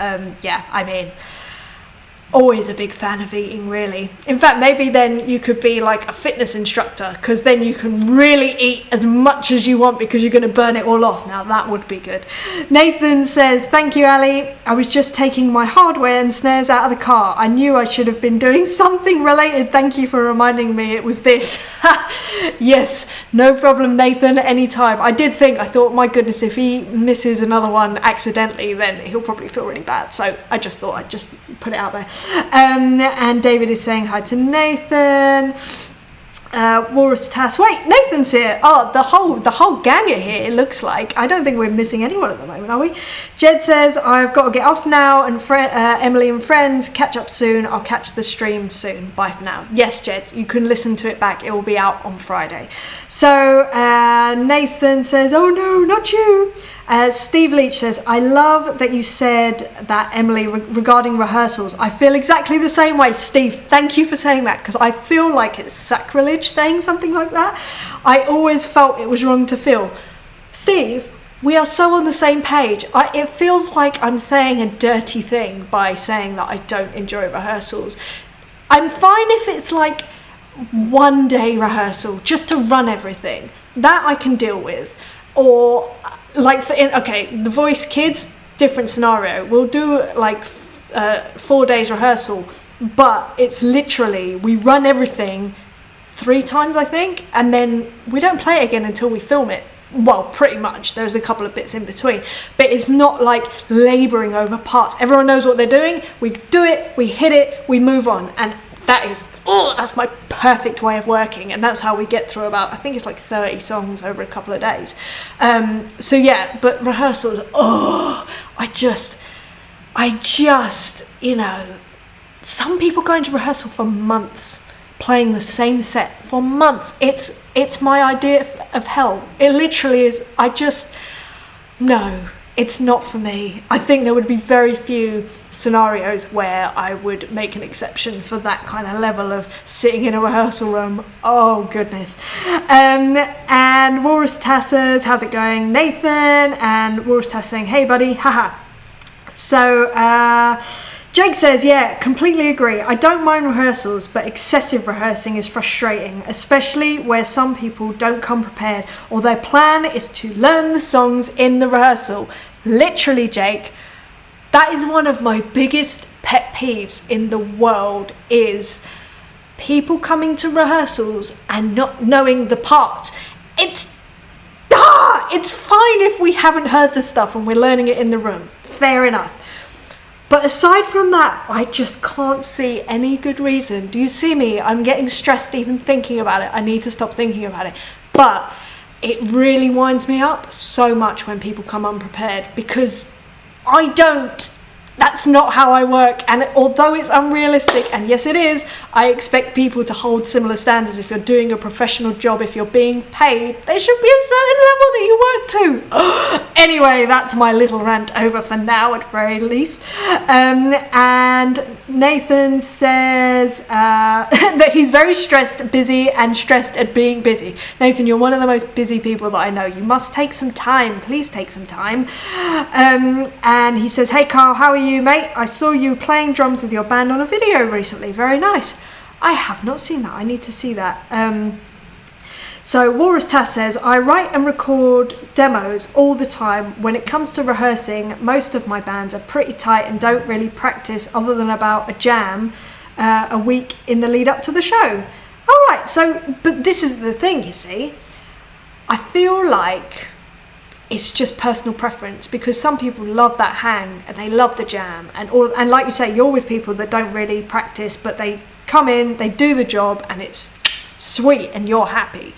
always a big fan of eating, really. In fact, maybe then you could be like a fitness instructor, because then you can really eat as much as you want because you're going to burn it all off. Now that would be good. Nathan says, thank you, Ali. I was just taking my hardware and snares out of the car. I knew I should have been doing something related. Thank you for reminding me it was this. Yes, no problem, Nathan, anytime. I thought, my goodness, if he misses another one accidentally, then he'll probably feel really bad. So I just thought I'd just put it out there. And David is saying hi to Nathan. Walrus Tass. Wait, Nathan's here. Oh, the whole gang are here, it looks like. I don't think we're missing anyone at the moment, are we? Jed says, I've got to get off now, and Emily and friends, catch up soon. I'll catch the stream soon. Bye for now. Yes, Jed, you can listen to it back. It will be out on Friday. So Nathan says, oh no, not you. Steve Leach says, I love that you said that, Emily, regarding rehearsals. I feel exactly the same way. Steve, thank you for saying that, because I feel like it's sacrilege saying something like that. I always felt it was wrong to feel. Steve, we are so on the same page. It feels like I'm saying a dirty thing by saying that I don't enjoy rehearsals. I'm fine if it's like one day rehearsal just to run everything. That I can deal with. Or like The Voice kids, different scenario. We'll do like 4 days rehearsal, but it's literally, we run everything 3 times, I think, and then we don't play it again until we film it. Well, pretty much. There's a couple of bits in between, but it's not like labouring over parts. Everyone knows what they're doing. We do it, we hit it, we move on, and that's my perfect way of working, and that's how we get through about, I think it's like 30 songs over a couple of days. So yeah, but rehearsals, I just, some people go into rehearsal for months, playing the same set for months. It's my idea of hell. It literally is. No, it's not for me. I think there would be very few scenarios where I would make an exception for that kind of level of sitting in a rehearsal room. Oh goodness. And Walrus Tass says, how's it going, Nathan? And Walrus Tass saying, hey buddy, haha. So Jake says, yeah, completely agree. I don't mind rehearsals, but excessive rehearsing is frustrating, especially where some people don't come prepared or their plan is to learn the songs in the rehearsal. Literally, Jake, that is one of my biggest pet peeves in the world, is people coming to rehearsals and not knowing the part. It's fine if we haven't heard the stuff and we're learning it in the room. Fair enough. But aside from that, I just can't see any good reason. Do you see me? I'm getting stressed even thinking about it. I need to stop thinking about it. But it really winds me up so much when people come unprepared, because I don't. That's not how I work, and although it's unrealistic, and yes it is, I expect people to hold similar standards. If you're doing a professional job, if you're being paid, there should be a certain level that you work to. Anyway, that's my little rant over for now, at very least. And Nathan says that he's very stressed, busy, and stressed at being busy. Nathan, you're one of the most busy people that I know. You must take some time. Please take some time. And he says, hey Carl, how are you? you, mate? I saw you playing drums with your band on a video recently. Very nice. I have not seen that. I need to see that. So Walrus Tass says, I write and record demos all the time. When it comes to rehearsing, most of my bands are pretty tight and don't really practice other than about a jam a week in the lead up to the show. All right, so, but this is the thing, you see. I feel like it's just personal preference, because some people love that hang and they love the jam and like you say, you're with people that don't really practice, but they come in, they do the job and it's sweet and you're happy.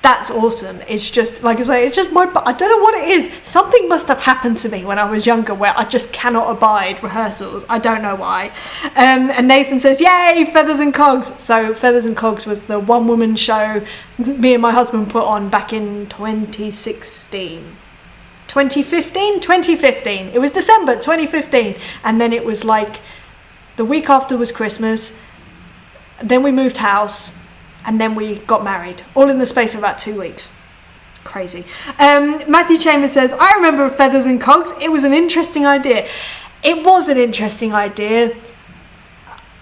That's awesome. It's just, like I say, it's just I don't know what it is. Something must have happened to me when I was younger where I just cannot abide rehearsals. I don't know why. And Nathan says, yay, Feathers and Cogs. So Feathers and Cogs was the one-woman show me and my husband put on back in 2016. 2015. It was December 2015. And then it was like the week after was Christmas. Then we moved house. And then we got married, all in the space of about 2 weeks. Crazy. Matthew Chambers says, I remember Feathers and Cogs. It was an interesting idea. It was an interesting idea.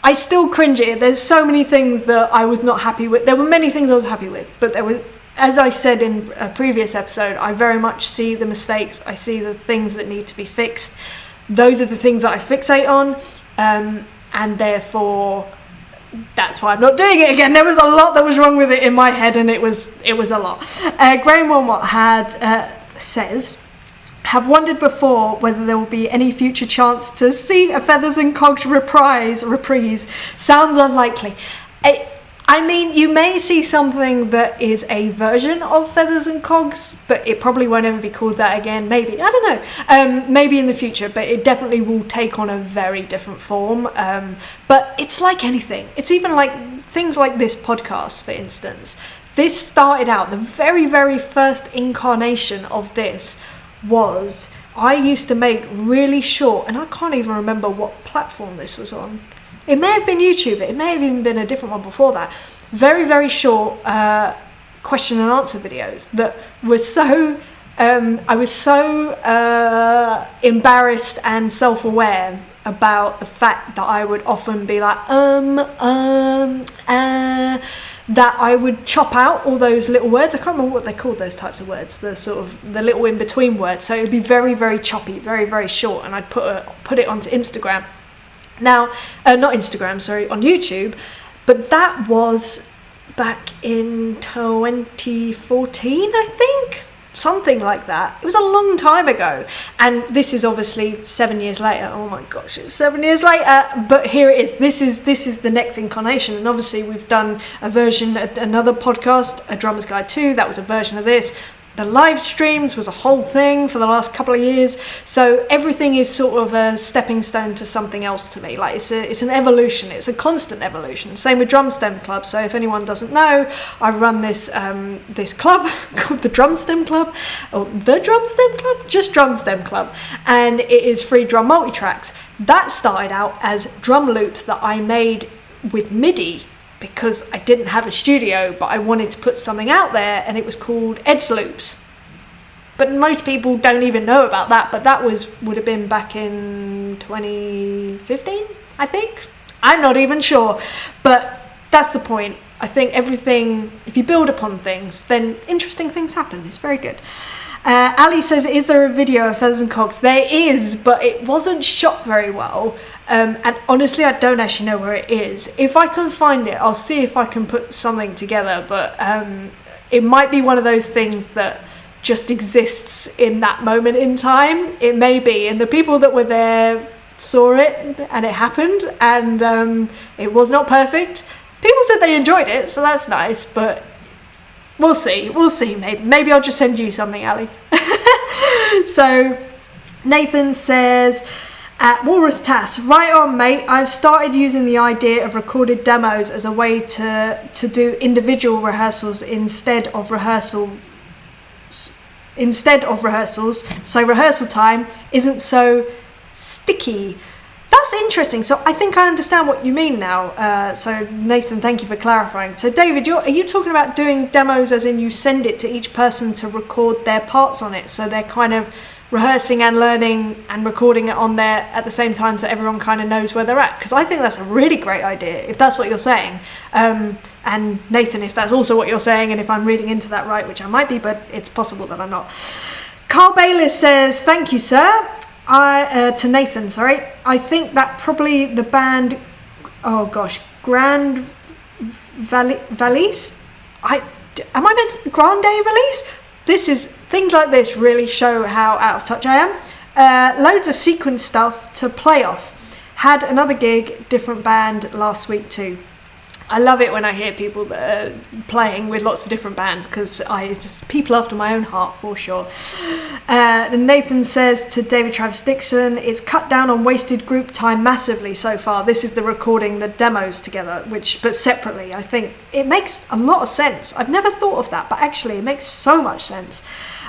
I still cringe at it. There's so many things that I was not happy with. There were many things I was happy with, but there was, as I said in a previous episode, I very much see the mistakes. I see the things that need to be fixed. Those are the things that I fixate on, and therefore that's why I'm not doing it again. There was a lot that was wrong with it in my head, and it was a lot. Graham Wilmot says, have wondered before whether there will be any future chance to see a Feathers and Cogs reprise. Sounds unlikely. I mean, you may see something that is a version of Feathers and Cogs, but it probably won't ever be called that again. Maybe, I don't know. Maybe in the future, but it definitely will take on a very different form. But it's like anything. It's even like things like this podcast, for instance. This started out, the very, very first incarnation of this was, I used to make really short, and I can't even remember what platform this was on. It may have been YouTube, it may have even been a different one before that. Very, very short question and answer videos that were so, I was so embarrassed and self-aware about the fact that I would often be like, that I would chop out all those little words. I can't remember what they called those types of words, the sort of the little in-between words. So it would be very, very choppy, very, very short, and I'd put it onto Instagram. Now, not Instagram, sorry, on YouTube, but that was back in 2014, I think, something like that. It was a long time ago, and this is obviously 7 years later. Oh my gosh, it's 7 years later, but here it is. This is the next incarnation, and obviously we've done a version, another podcast, A Drummer's Guide 2, that was a version of this. The live streams was a whole thing for the last couple of years. So everything is sort of a stepping stone to something else to me. Like it's an evolution. It's a constant evolution. Same with Drum Stem Club. So if anyone doesn't know, I run this this club called the Drum Stem Club, or the Drum Stem Club, just Drum Stem Club, and it is free drum multi-tracks. That started out as drum loops that I made with MIDI, because I didn't have a studio, but I wanted to put something out there, and it was called Edge Loops. But most people don't even know about that, but that would have been back in 2015, I think. I'm not even sure, but that's the point. I think everything, if you build upon things, then interesting things happen. It's very good. Ali says, is there a video of Feathers and Cogs? There is, but it wasn't shot very well. And honestly, I don't actually know where it is. If I can find it, I'll see if I can put something together. But it might be one of those things that just exists in that moment in time. It may be. And the people that were there saw it, and it happened. And it was not perfect. People said they enjoyed it, so that's nice. But we'll see. We'll see. Maybe I'll just send you something, Ali. So Nathan says, at Walrus Tass, right on, mate. I've started using the idea of recorded demos as a way to do individual rehearsals instead of rehearsals. So rehearsal time isn't so sticky. That's interesting. So I think I understand what you mean now. So Nathan, thank you for clarifying. So David, are you talking about doing demos as in you send it to each person to record their parts on it, so they're kind of rehearsing and learning and recording it on there at the same time so everyone kind of knows where they're at, because I think that's a really great idea if that's what you're saying. And Nathan, if that's also what you're saying, and if I'm reading into that right, which I might be, but it's possible that I'm not. Carl Bayliss says, thank you, sir. To Nathan, sorry. I think that probably the band, Grand Valise? Am I meant Grande Valise? Things like this really show how out of touch I am. Loads of sequence stuff to play off. Had another gig, different band last week too. I love it when I hear people that are playing with lots of different bands, because it's people after my own heart for sure. Nathan says to David Travis Dixon, it's cut down on wasted group time massively so far. This is the recording the demos together, but separately. I think it makes a lot of sense. I've never thought of that, but actually it makes so much sense.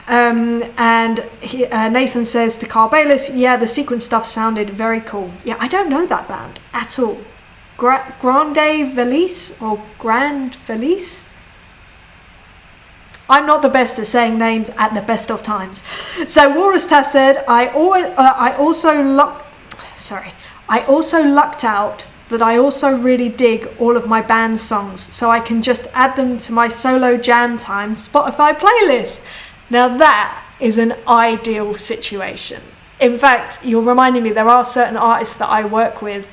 Nathan says to Carl Bayliss, yeah, the sequence stuff sounded very cool. Yeah, I don't know that band at all. Grande Valise or Grand Valise? I'm not the best at saying names at the best of times. So Walrus Tass said, I also lucked out that I also really dig all of my band songs, so I can just add them to my solo jam time Spotify playlist. Now that is an ideal situation. In fact, you're reminding me there are certain artists that I work with,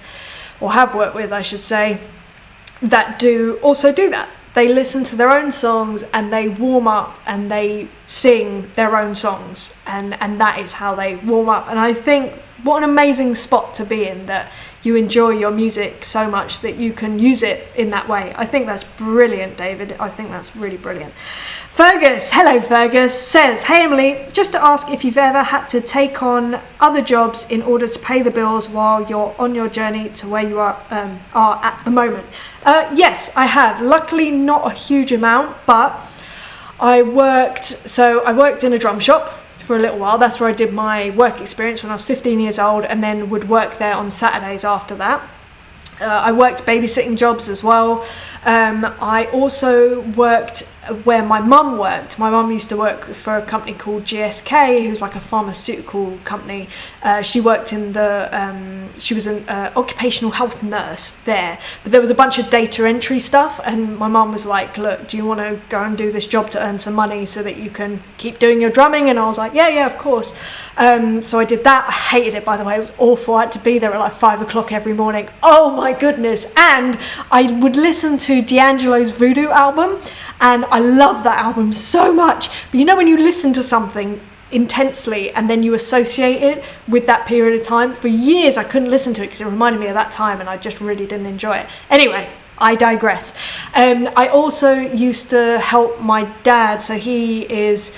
or have worked with, I should say, that do that. They listen to their own songs and they warm up and they sing their own songs, and that is how they warm up. And I think what an amazing spot to be in, that you enjoy your music so much that you can use it in that way. I think that's brilliant, David. I think that's really brilliant. Fergus, hello Fergus, says, hey Emily, just to ask if you've ever had to take on other jobs in order to pay the bills while you're on your journey to where you are at the moment. Yes, I have. Luckily not a huge amount, but I worked in a drum shop for a little while. That's where I did my work experience when I was 15 years old, and then would work there on Saturdays after that. I worked babysitting jobs as well. I also worked where my mum worked. My mum used to work for a company called GSK, who's like a pharmaceutical company. She worked in she was an occupational health nurse there. But there was a bunch of data entry stuff, and my mum was like, look, do you want to go and do this job to earn some money so that you can keep doing your drumming? And I was like, yeah, of course. So I did that. I hated it, by the way. It was awful. I had to be there at like 5 o'clock every morning. Oh my goodness. And I would listen to D'Angelo's Voodoo album, and I love that album so much. But you know when you listen to something intensely and then you associate it with that period of time? For years I couldn't listen to it because it reminded me of that time, and I just really didn't enjoy it. Anyway, I digress. I also used to help my dad. So he's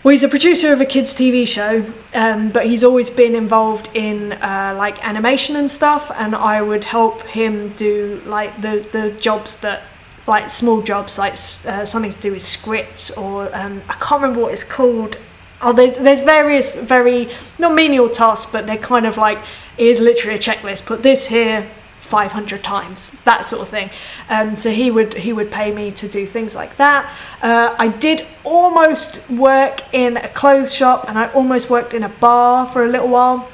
a producer of a kids TV show, but he's always been involved in like animation and stuff, and I would help him do like the jobs that, like small jobs, like something to do with scripts, or I can't remember what it's called. Oh, there's various very not menial tasks, but they're kind of like, here's literally a checklist, put this here 500 times, that sort of thing. So he would pay me to do things like that. I did almost work in a clothes shop, and I almost worked in a bar for a little while,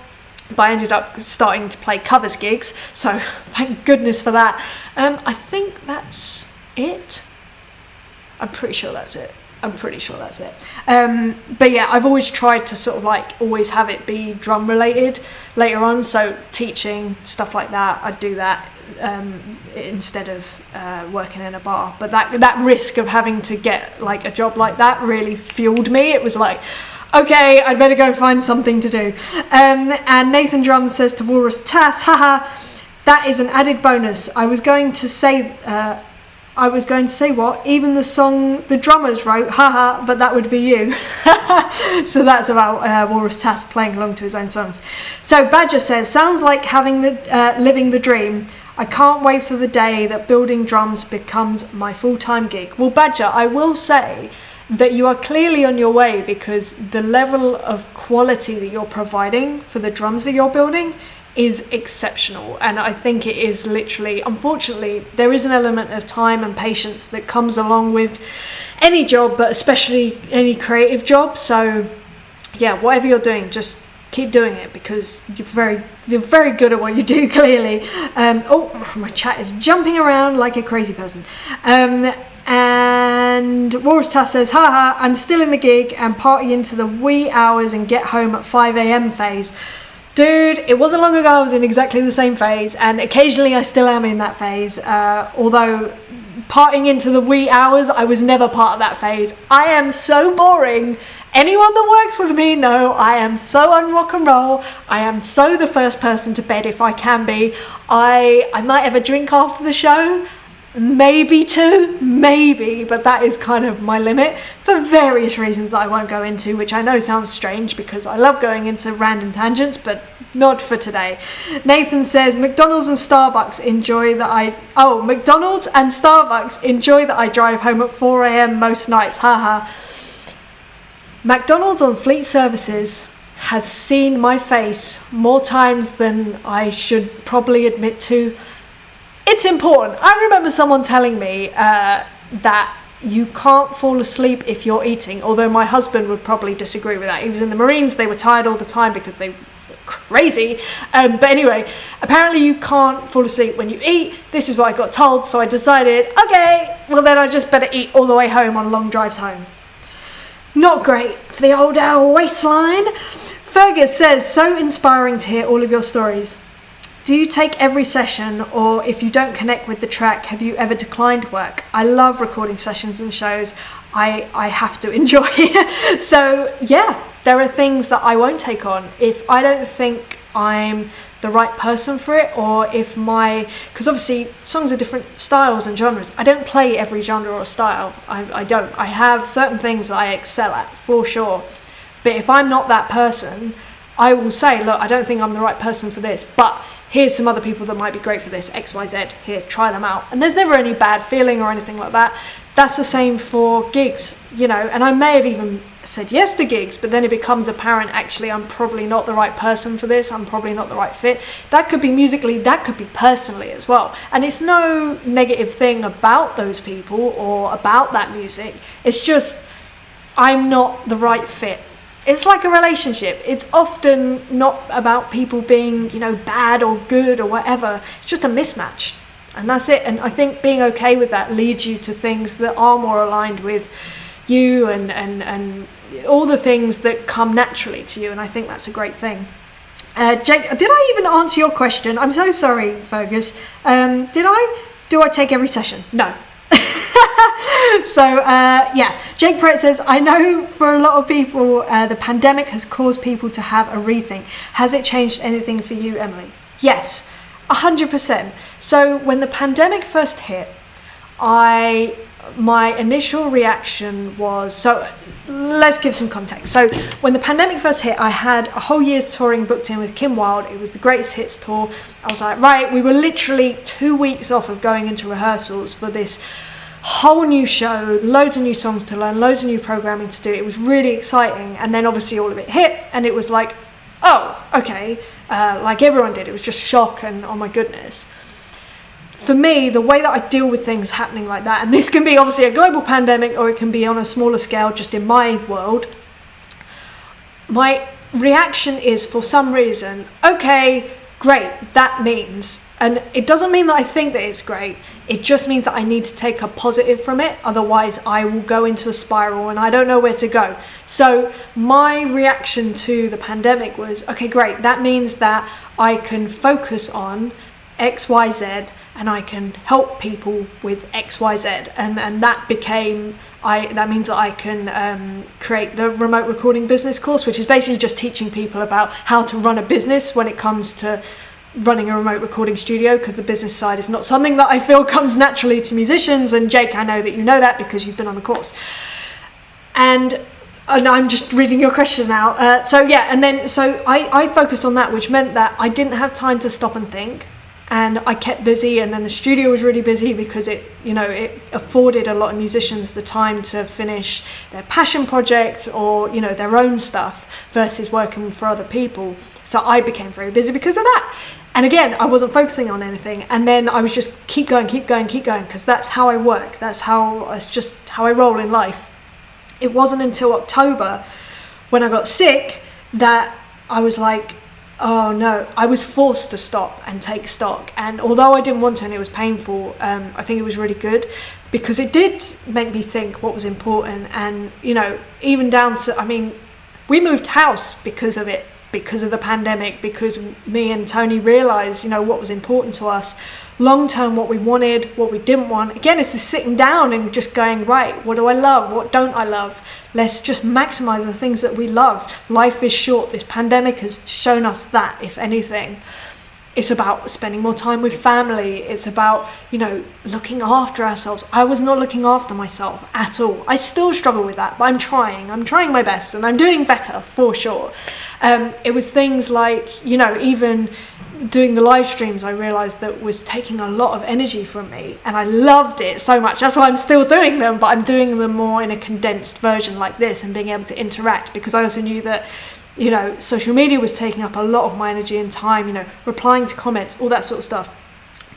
but I ended up starting to play covers gigs, so thank goodness for that. I think that's it. I'm pretty sure that's it. But yeah, I've always tried to sort of like always have it be drum related later on, so teaching, stuff like that, I'd do that instead of working in a bar. But that risk of having to get like a job like that really fueled me. It was like, okay, I'd better go find something to do. And Nathan Drum says to Walrus Tass, haha, that is an added bonus. I was going to say what? Even the song the drummers wrote, haha, but that would be you. So that's about Walrus Tass playing along to his own songs. So Badger says, sounds like living the dream. I can't wait for the day that building drums becomes my full-time gig. Well, Badger, I will say that you are clearly on your way, because the level of quality that you're providing for the drums that you're building is exceptional. And I think it is literally, unfortunately, there is an element of time and patience that comes along with any job, but especially any creative job. So yeah, whatever you're doing, just keep doing it, because you're very good at what you do, clearly. My chat is jumping around like a crazy person. And Warsta says, haha, I'm still in the gig and party into the wee hours and get home at 5 a.m. phase. Dude, it wasn't long ago I was in exactly the same phase, and occasionally I still am in that phase, although partying into the wee hours, I was never part of that phase. I am so boring. Anyone that works with me know I am so un-rock and roll. I am so the first person to bed if I can be. I might have a drink after the show, maybe two, maybe, but that is kind of my limit for various reasons that I won't go into, which I know sounds strange because I love going into random tangents, but not for today. Nathan says, McDonald's and Starbucks enjoy that I drive home at 4 a.m. most nights, haha. McDonald's on Fleet Services has seen my face more times than I should probably admit to. It's important. I remember someone telling me that you can't fall asleep if you're eating, although my husband would probably disagree with that. He was in the Marines, they were tired all the time because they were crazy. But anyway, apparently you can't fall asleep when you eat. This is what I got told, so I decided, okay, well then I just better eat all the way home on long drives home. Not great for the old waistline. Fergus says, so inspiring to hear all of your stories. Do you take every session, or if you don't connect with the track, have you ever declined work? I love recording sessions and shows. I have to enjoy it. So yeah, there are things that I won't take on if I don't think I'm the right person for it, or if because obviously songs are different styles and genres. I don't play every genre or style. I don't. I have certain things that I excel at, for sure. But if I'm not that person, I will say, look, I don't think I'm the right person for this, but here's some other people that might be great for this, XYZ, here, try them out. And there's never any bad feeling or anything like that. That's the same for gigs, and I may have even said yes to gigs, but then it becomes apparent, actually, I'm probably not the right person for this, I'm probably not the right fit. That could be musically, that could be personally as well. And it's no negative thing about those people or about that music. It's just, I'm not the right fit. It's like a relationship. It's often not about people being, bad or good or whatever. It's just a mismatch. And that's it. And I think being okay with that leads you to things that are more aligned with you and all the things that come naturally to you. And I think that's a great thing. Jake, did I even answer your question? I'm so sorry, Fergus. Do I take every session? No. So Jake Pratt says, I know for a lot of people the pandemic has caused people to have a rethink. Has it changed anything for you, Emily? Yes, 100%. So when the pandemic first hit, my initial reaction was, so let's give some context. So when the pandemic first hit, I had a whole year's touring booked in with Kim Wilde. It was the Greatest Hits tour. I was like, right, we were literally 2 weeks off of going into rehearsals for this whole new show, loads of new songs to learn, loads of new programming to do. It was really exciting. And then obviously all of it hit, and it was like, oh, okay, like everyone did. It was just shock and oh my goodness. For me, the way that I deal with things happening like that, and this can be obviously a global pandemic or it can be on a smaller scale just in my world, my reaction is, for some reason, okay, great, that means, and it doesn't mean that I think that it's great, it just means that I need to take a positive from it, otherwise I will go into a spiral and I don't know where to go. So my reaction to the pandemic was, okay, great, that means that I can focus on XYZ and I can help people with XYZ, and that became, that means that I can create the remote recording business course, which is basically just teaching people about how to run a business when it comes to running a remote recording studio, because the business side is not something that I feel comes naturally to musicians. And Jake, I know that you know that because you've been on the course. And I'm just reading your question now. So I focused on that, which meant that I didn't have time to stop and think. And I kept busy, and then the studio was really busy because it afforded a lot of musicians the time to finish their passion project or, their own stuff versus working for other people. So I became very busy because of that. And again, I wasn't focusing on anything. And then I was just keep going, because that's how I work. That's just how I roll in life. It wasn't until October when I got sick that I was like, oh no, I was forced to stop and take stock. And although I didn't want to and it was painful, I think it was really good because it did make me think what was important. And, you know, even down to, I mean, we moved house because of it, because of the pandemic, because me and Tony realised, you know, what was important to us, long term, what we wanted, what we didn't want. Again, it's the sitting down and just going, right, what do I love? What don't I love? Let's just maximise the things that we love. Life is short. This pandemic has shown us that, if anything. It's about spending more time with family. It's about, you know, looking after ourselves. I was not looking after myself at all. I still struggle with that, but I'm trying my best and I'm doing better for sure. It was things like, you know, even doing the live streams, I realised that was taking a lot of energy from me and I loved it so much. That's why I'm still doing them, but I'm doing them more in a condensed version like this and being able to interact, because I also knew that, you know, social media was taking up a lot of my energy and time, you know, replying to comments, all that sort of stuff.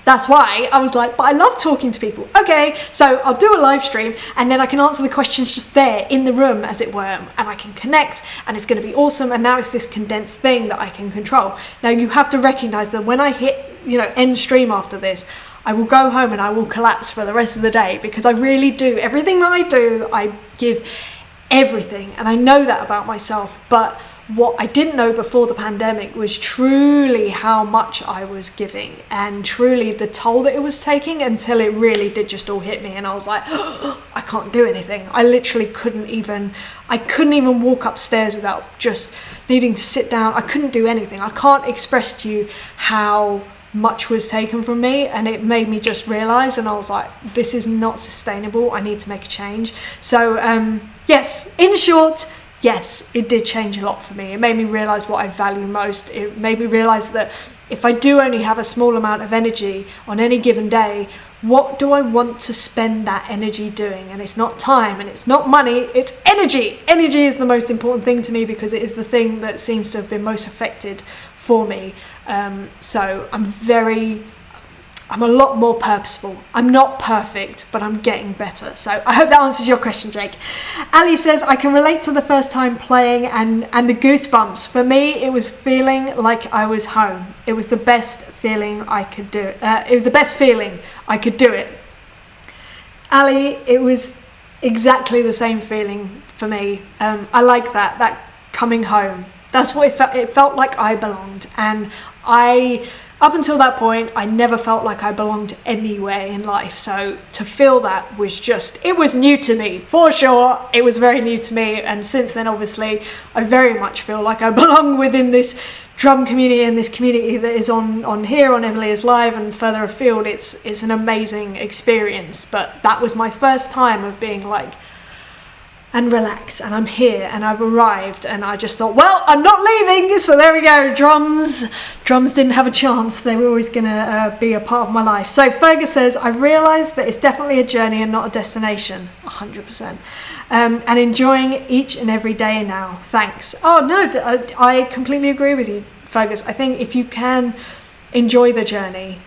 That's why I was like, but I love talking to people. Okay, so I'll do a live stream and then I can answer the questions just there in the room, as it were, and I can connect and it's going to be awesome. And now it's this condensed thing that I can control. Now you have to recognize that when I hit, you know, end stream after this, I will go home and I will collapse for the rest of the day, because I really do. Everything that I do, I give everything, and I know that about myself. But what I didn't know before the pandemic was truly how much I was giving and truly the toll that it was taking, until it really did just all hit me and I was like, oh, I can't do anything. I literally couldn't even walk upstairs without just needing to sit down. I couldn't do anything. I can't express to you how much was taken from me, and it made me just realize, and I was like, this is not sustainable. I need to make a change. So yes, in short, yes, it did change a lot for me. It made me realise what I value most. It made me realise that if I do only have a small amount of energy on any given day, what do I want to spend that energy doing? And it's not time and it's not money, it's energy. Energy is the most important thing to me, because it is the thing that seems to have been most affected for me. So I'm a lot more purposeful. I'm not perfect, but I'm getting better. So I hope that answers your question, Jake. Ali says, I can relate to the first time playing and the goosebumps. For me, it was feeling like I was home. It was the best feeling I could do. It was the best feeling I could do it. Ali, it was exactly the same feeling for me. I like that coming home. That's what it felt. It felt like I belonged. And up until that point, I never felt like I belonged anywhere in life. So to feel that was it was new to me, for sure. It was very new to me. And since then, obviously, I very much feel like I belong within this drum community and this community that is on here on Emily is Live and further afield. It's an amazing experience. But that was my first time of being like, and relax, and I'm here and I've arrived, and I just thought, well, I'm not leaving, so there we go. Drums didn't have a chance. They were always gonna be a part of my life. So Fergus says, I've realised that it's definitely a journey and not a destination. 100%. And enjoying each and every day now. Thanks. Oh no, I completely agree with you, Fergus. I think if you can enjoy the journey,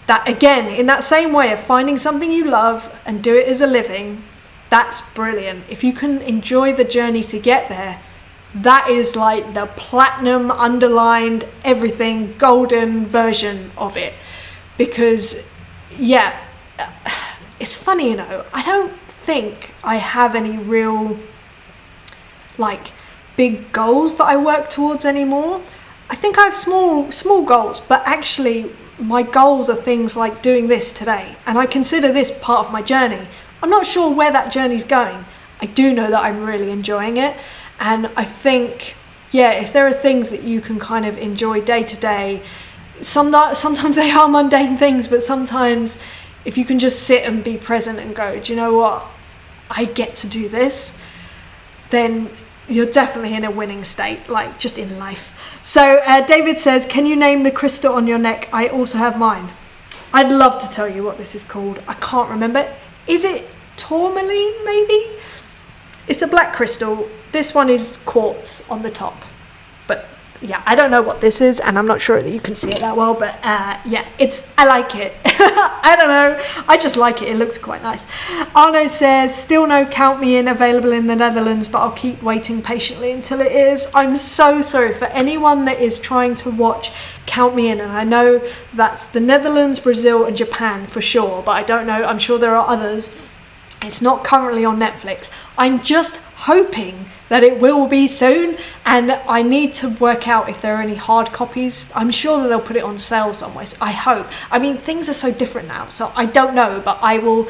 that again, in that same way of finding something you love and do it as a living, that's brilliant. If you can enjoy the journey to get there, that is like the platinum, underlined, everything, golden version of it. Because, yeah, it's funny, you know, I don't think I have any real, like, big goals that I work towards anymore. I think I have small goals, but actually my goals are things like doing this today. And I consider this part of my journey. I'm not sure where that journey's going. I do know that I'm really enjoying it. And I think, yeah, if there are things that you can kind of enjoy day to day, sometimes they are mundane things, but sometimes if you can just sit and be present and go, do you know what? I get to do this, then you're definitely in a winning state, like just in life. So David says, can you name the crystal on your neck? I also have mine. I'd love to tell you what this is called. I can't remember. Is it tourmaline, maybe? It's a black crystal. This one is quartz on the top, but yeah, I don't know what this is, and I'm not sure that you can see it that well, but yeah, I like it. I don't know, I just like it. It looks quite nice. Arno says, still no Count Me In available in the Netherlands, but I'll keep waiting patiently until it is. I'm so sorry for anyone that is trying to watch Count Me In, and I know that's the Netherlands, Brazil and Japan for sure, but I don't know, I'm sure there are others. It's not currently on Netflix. I'm just hoping that it will be soon, and I need to work out if there are any hard copies. I'm sure that they'll put it on sale somewhere, so I hope. I mean, things are so different now, so I don't know, but I will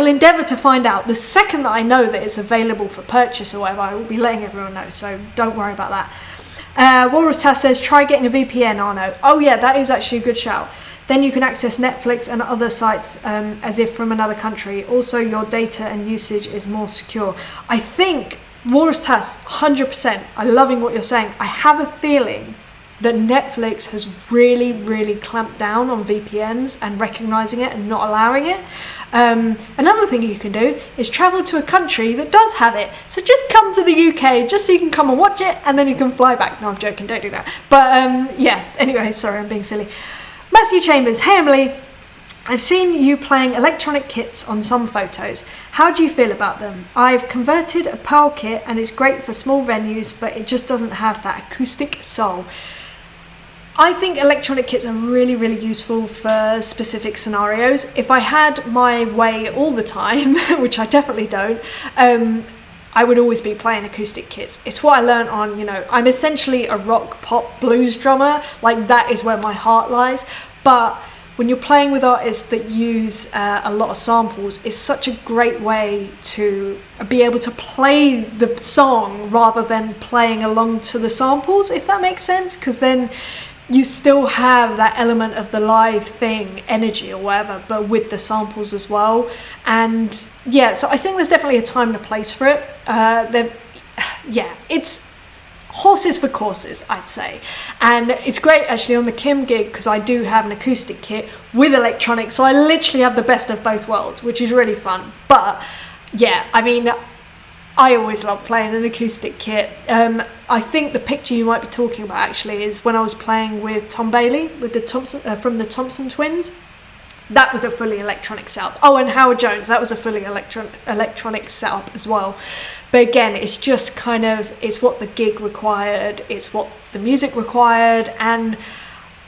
endeavour to find out. The second that I know that it's available for purchase or whatever, I will be letting everyone know, so don't worry about that. Walrus Tass says, try getting a VPN, Arno. Oh yeah, that is actually a good shout. Then you can access Netflix and other sites as if from another country. Also, your data and usage is more secure. I think, Walrus Tass, 100%, I'm loving what you're saying. I have a feeling that Netflix has really, really clamped down on VPNs and recognising it and not allowing it. Another thing you can do is travel to a country that does have it. So just come to the UK, just so you can come and watch it, and then you can fly back. No, I'm joking, don't do that. But yeah, anyway, sorry, I'm being silly. Matthew Chambers, hey Emily, I've seen you playing electronic kits on some photos. How do you feel about them? I've converted a Pearl kit and it's great for small venues, but it just doesn't have that acoustic soul. I think electronic kits are really, really useful for specific scenarios. If I had my way all the time, which I definitely don't, I would always be playing acoustic kits. It's what I learned on, I'm essentially a rock, pop, blues drummer. Like, that is where my heart lies. But when you're playing with artists that use a lot of samples, it's such a great way to be able to play the song rather than playing along to the samples, if that makes sense. Because then you still have that element of the live thing, energy or whatever, but with the samples as well. And yeah, so I think there's definitely a time and a place for it. It's horses for courses, I'd say. And it's great actually on the Kim gig, because I do have an acoustic kit with electronics, so I literally have the best of both worlds, which is really fun. But yeah, I mean, I always love playing an acoustic kit. I think the picture you might be talking about actually is when I was playing with Tom Bailey, with the Thompson from the Thompson Twins. That was a fully electronic setup. Oh, and Howard Jones, that was a fully electronic setup as well. But again, it's just kind of, it's what the gig required, it's what the music required, and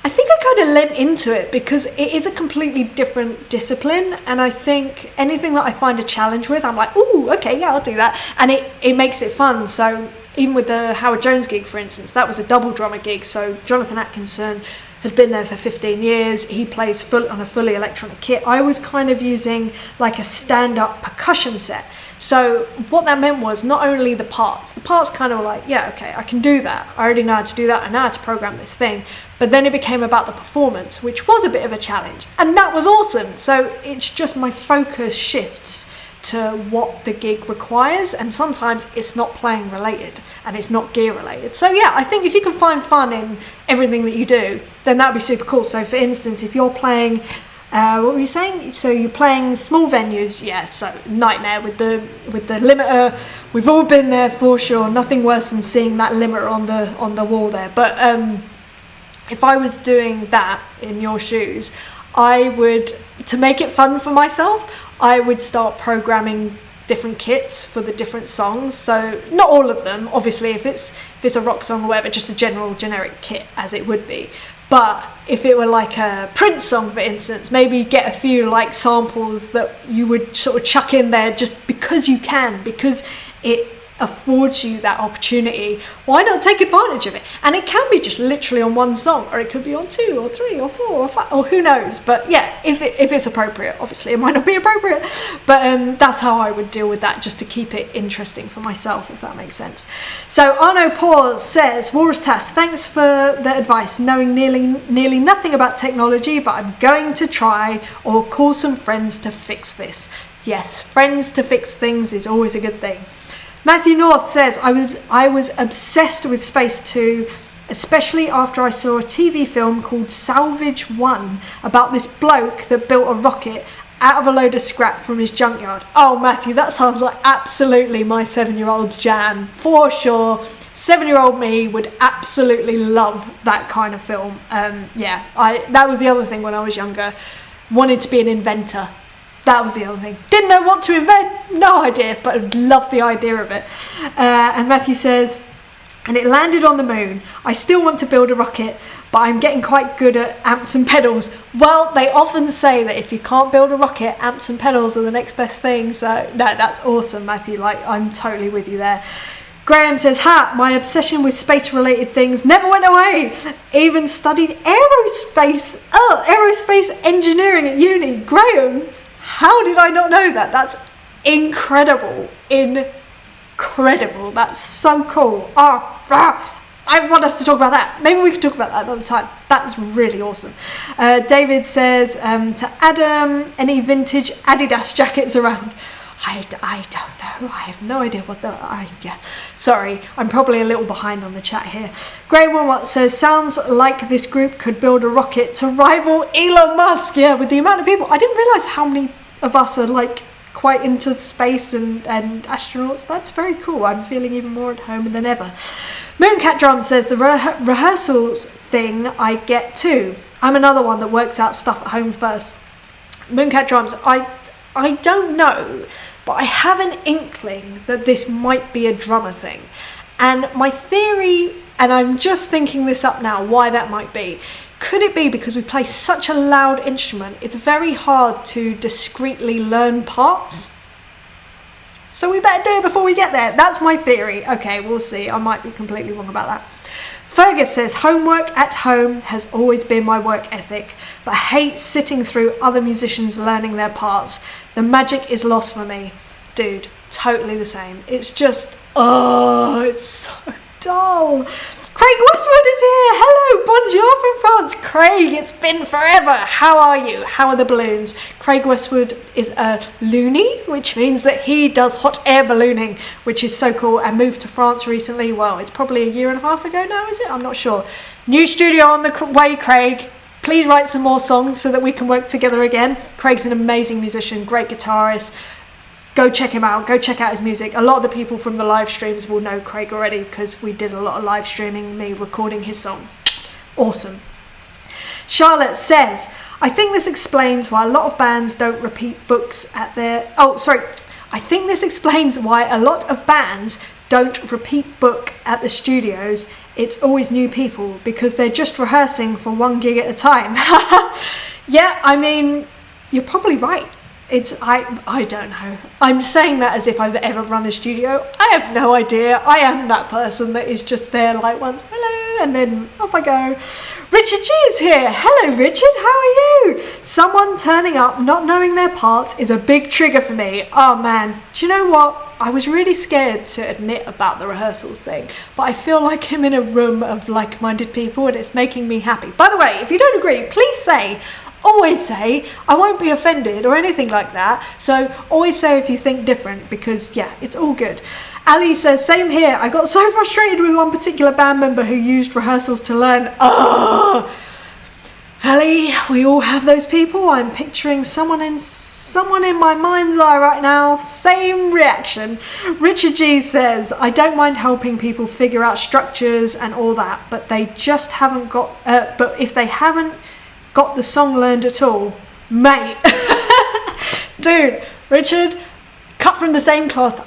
I think I kind of lent into it because it is a completely different discipline, and I think anything that I find a challenge with, I'm like, ooh, okay, yeah, I'll do that, and it makes it fun. So even with the Howard Jones gig, for instance, that was a double drummer gig, so Jonathan Atkinson had been there for 15 years, he plays on a fully electronic kit. I was kind of using like a stand-up percussion set. So what that meant was not only the parts kind of were like, yeah, okay, I can do that. I already know how to do that. I know how to program this thing. But then it became about the performance, which was a bit of a challenge. And that was awesome. So it's just my focus shifts to what the gig requires. And sometimes it's not playing related and it's not gear related. So yeah, I think if you can find fun in everything that you do, then that'd be super cool. So for instance, if you're playing what were you saying? So you're playing small venues, yeah, so nightmare with the limiter. We've all been there for sure. Nothing worse than seeing that limiter on the wall there. But if I was doing that in your shoes, I would, to make it fun for myself, I would start programming different kits for the different songs. So not all of them, obviously, if it's a rock song or whatever, just a generic kit as it would be. But if it were like a Prince song, for instance, maybe get a few like samples that you would sort of chuck in there just because you can, because it affords you that opportunity. Why not take advantage of it? And it can be just literally on one song, or it could be on 2 or 3 or 4 or 5, or who knows. But yeah, if it's appropriate. Obviously it might not be appropriate, but that's how I would deal with that, just to keep it interesting for myself, if that makes sense. So Arno Paul says, Walrus Tass, thanks for the advice, knowing nearly nothing about technology, but I'm going to try or call some friends to fix this. Yes, friends to fix things is always a good thing. Matthew North says, I was obsessed with Space 2, especially after I saw a TV film called Salvage 1 about this bloke that built a rocket out of a load of scrap from his junkyard. Oh, Matthew, that sounds like absolutely my 7-year-old's jam, for sure. 7-year-old me would absolutely love that kind of film. That was the other thing when I was younger. Wanted to be an inventor. That was the other thing. Didn't know what to invent, no idea, but loved the idea of it. And Matthew says, and it landed on the moon. I still want to build a rocket, but I'm getting quite good at amps and pedals. Well, they often say that if you can't build a rocket, amps and pedals are the next best thing. So, no, that's awesome, Matthew. Like, I'm totally with you there. Graham says, my obsession with space-related things never went away. Even studied aerospace engineering at uni. Graham, how did I not know that? That's incredible. Incredible. That's so cool. I want us to talk about that. Maybe we can talk about that another time. That's really awesome. David says, to Adam, any vintage Adidas jackets around? I don't know. I have no idea what Sorry, I'm probably a little behind on the chat here. Graham Wilmot says, sounds like this group could build a rocket to rival Elon Musk. Yeah, with the amount of people. I didn't realise how many of us are like quite into space and astronauts. That's very cool. I'm feeling even more at home than ever. Mooncat Drum says, the rehearsals thing I get too. I'm another one that works out stuff at home first. Mooncat Drums, I don't know, but I have an inkling that this might be a drummer thing. And my theory, and I'm just thinking this up now, why that might be. Could it be because we play such a loud instrument, it's very hard to discreetly learn parts? So we better do it before we get there. That's my theory. Okay, we'll see. I might be completely wrong about that. Fergus says, homework at home has always been my work ethic, but I hate sitting through other musicians learning their parts. The magic is lost for me. Dude, totally the same. It's just, it's so dull. Craig Westwood is here. Hello, bonjour from France. Craig, it's been forever. How are you? How are the balloons? Craig Westwood is a loony, which means that he does hot air ballooning, which is so cool, and moved to France recently. Well, it's probably a year and a half ago now, is it? I'm not sure. New studio on the way, Craig. Please write some more songs so that we can work together again. Craig's an amazing musician, great guitarist. Go check him out. Go check out his music. A lot of the people from the live streams will know Craig already because we did a lot of live streaming, me recording his songs. Awesome. Charlotte says, I think this explains why a lot of bands don't repeat books at their... I think this explains why a lot of bands don't repeat book at the studios. It's always new people because they're just rehearsing for one gig at a time. Yeah, I mean, you're probably right. I don't know. I'm saying that as if I've ever run a studio. I have no idea. I am that person that is just there like once, hello, and then off I go. Richard G is here. Hello, Richard. How are you? Someone turning up not knowing their parts is a big trigger for me. Oh man, do you know what? I was really scared to admit about the rehearsals thing, but I feel like I'm in a room of like-minded people and it's making me happy. By the way, if you don't agree, please say, always say, I won't be offended or anything like that. So always say if you think different because yeah, it's all good. Ali says, same here. I got so frustrated with one particular band member who used rehearsals to learn. Ali, we all have those people. I'm picturing someone in my mind's eye right now. Same reaction. Richard G says, I don't mind helping people figure out structures and all that, but they just haven't got, but if they haven't got the song learned at all, mate. Dude, Richard, cut from the same cloth.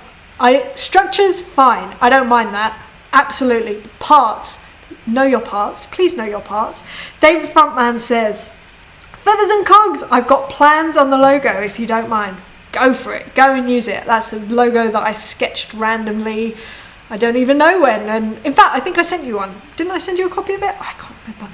Structures, fine. I don't mind that. Absolutely. Parts. Know your parts. Please know your parts. David Frontman says, Feathers and Cogs, I've got plans on the logo if you don't mind. Go for it. Go and use it. That's a logo that I sketched randomly. I don't even know when. And in fact, I think I sent you one. Didn't I send you a copy of it? I can't remember.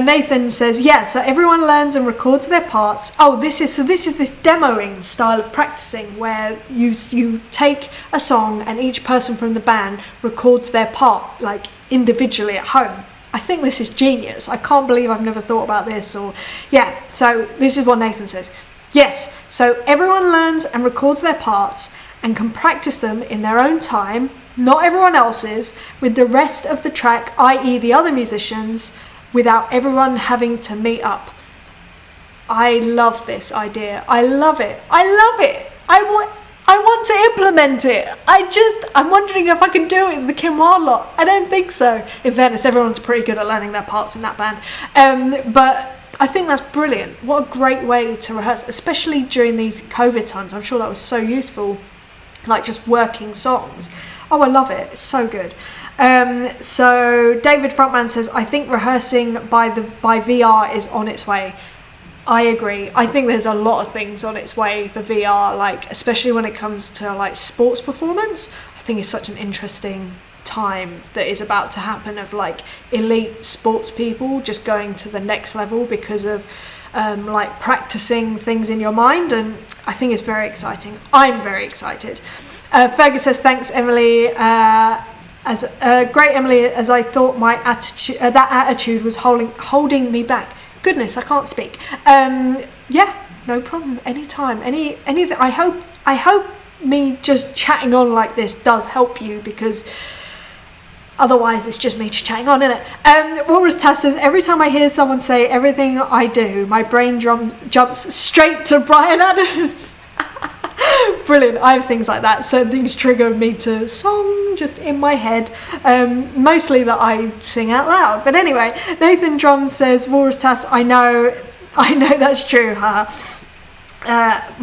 Nathan says, yeah, so everyone learns and records their parts. Oh, this is this demoing style of practicing where you take a song and each person from the band records their part, like individually at home. I think this is genius. I can't believe I've never thought about this. Or yeah, so this is what Nathan says. Yes, so everyone learns and records their parts and can practice them in their own time, not everyone else's, with the rest of the track, i.e. the other musicians, without everyone having to meet up. I love this idea. I love it. I love it. I want to implement it. I'm wondering if I can do it with the Kim Wilde lot. I don't think so. In fairness, everyone's pretty good at learning their parts in that band. But I think that's brilliant. What a great way to rehearse, especially during these COVID times. I'm sure that was so useful, like just working songs. Oh, I love it. It's so good. So David Frontman says, I think rehearsing by VR is on its way. I agree. I think there's a lot of things on its way for VR, like especially when it comes to like sports performance. I think it's such an interesting time that is about to happen of like elite sports people just going to the next level because of like practicing things in your mind, and I think it's very exciting. I'm very excited. Fergus says, thanks Emily. As great Emily, as I thought my attitude, that attitude was holding me back. Goodness, I can't speak. Yeah, no problem. Anytime. Anything. I hope me just chatting on like this does help you, because otherwise it's just me just chatting on, isn't it? Walrus Tass says, every time I hear someone say everything I do, my brain jumps straight to Bryan Adams. Brilliant. I have things like that. Certain things trigger me to song just in my head, mostly that I sing out loud. But anyway, Nathan Drums says, Walrus Tass, I know that's true.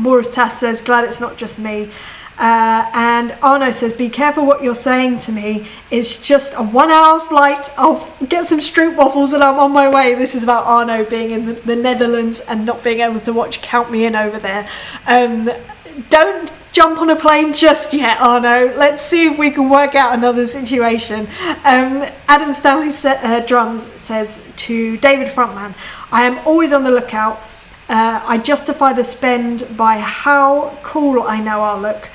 Walrus Tass says, glad it's not just me. And Arno says, be careful what you're saying to me. It's just a 1 hour flight. I'll get some stroopwafels and I'm on my way. This is about Arno being in the Netherlands and not being able to watch Count Me In over there. Don't jump on a plane just yet, Arno. Let's see if we can work out another situation. Adam Stanley Drums says to David Frontman, I am always on the lookout. I justify the spend by how cool I know I'll look.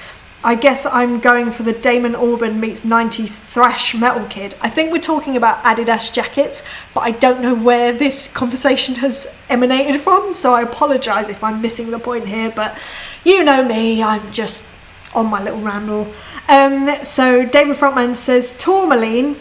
I guess I'm going for the Damon Albarn meets 90s thrash metal kid. I think we're talking about Adidas jackets, but I don't know where this conversation has emanated from, so I apologise if I'm missing the point here, but you know me, I'm just on my little ramble. So David Frontman says, tourmaline,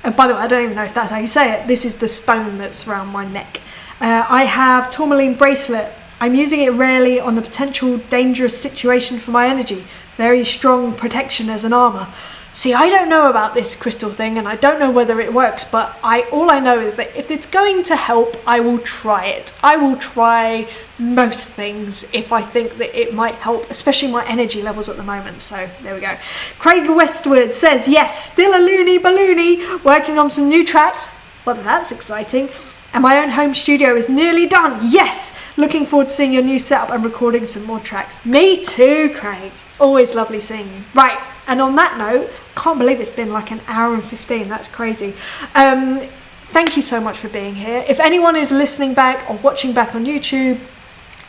by the way, I don't even know if that's how you say it, this is the stone that's around my neck. I have tourmaline bracelet. I'm using it rarely on the potential dangerous situation for my energy. Very strong protection as an armour. See, I don't know about this crystal thing, and I don't know whether it works, but all I know is that if it's going to help, I will try it. I will try most things if I think that it might help, especially my energy levels at the moment. So there we go. Craig Westwood says, yes, still a loony balloony, working on some new tracks. Well, that's exciting. And my own home studio is nearly done. Yes! Looking forward to seeing your new setup and recording some more tracks. Me too, Craig. Always lovely seeing you. Right, and on that note, can't believe it's been like an hour and 15. That's crazy. Thank you so much for being here. If anyone is listening back or watching back on YouTube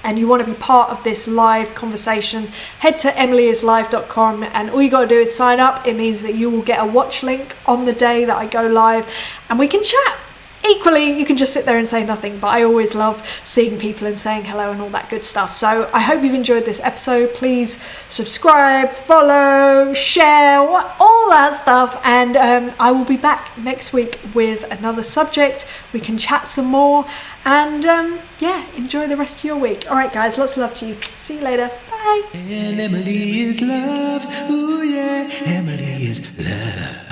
and you want to be part of this live conversation, head to emilyislive.com and all you got to do is sign up. It means that you will get a watch link on the day that I go live and we can chat. Equally, you can just sit there and say nothing, but I always love seeing people and saying hello and all that good stuff. So I hope you've enjoyed this episode. Please subscribe, follow, share, all that stuff. And I will be back next week with another subject. We can chat some more. And yeah, enjoy the rest of your week. All right, guys, lots of love to you. See you later. Bye. And Emily is love. Ooh, yeah. Emily is love.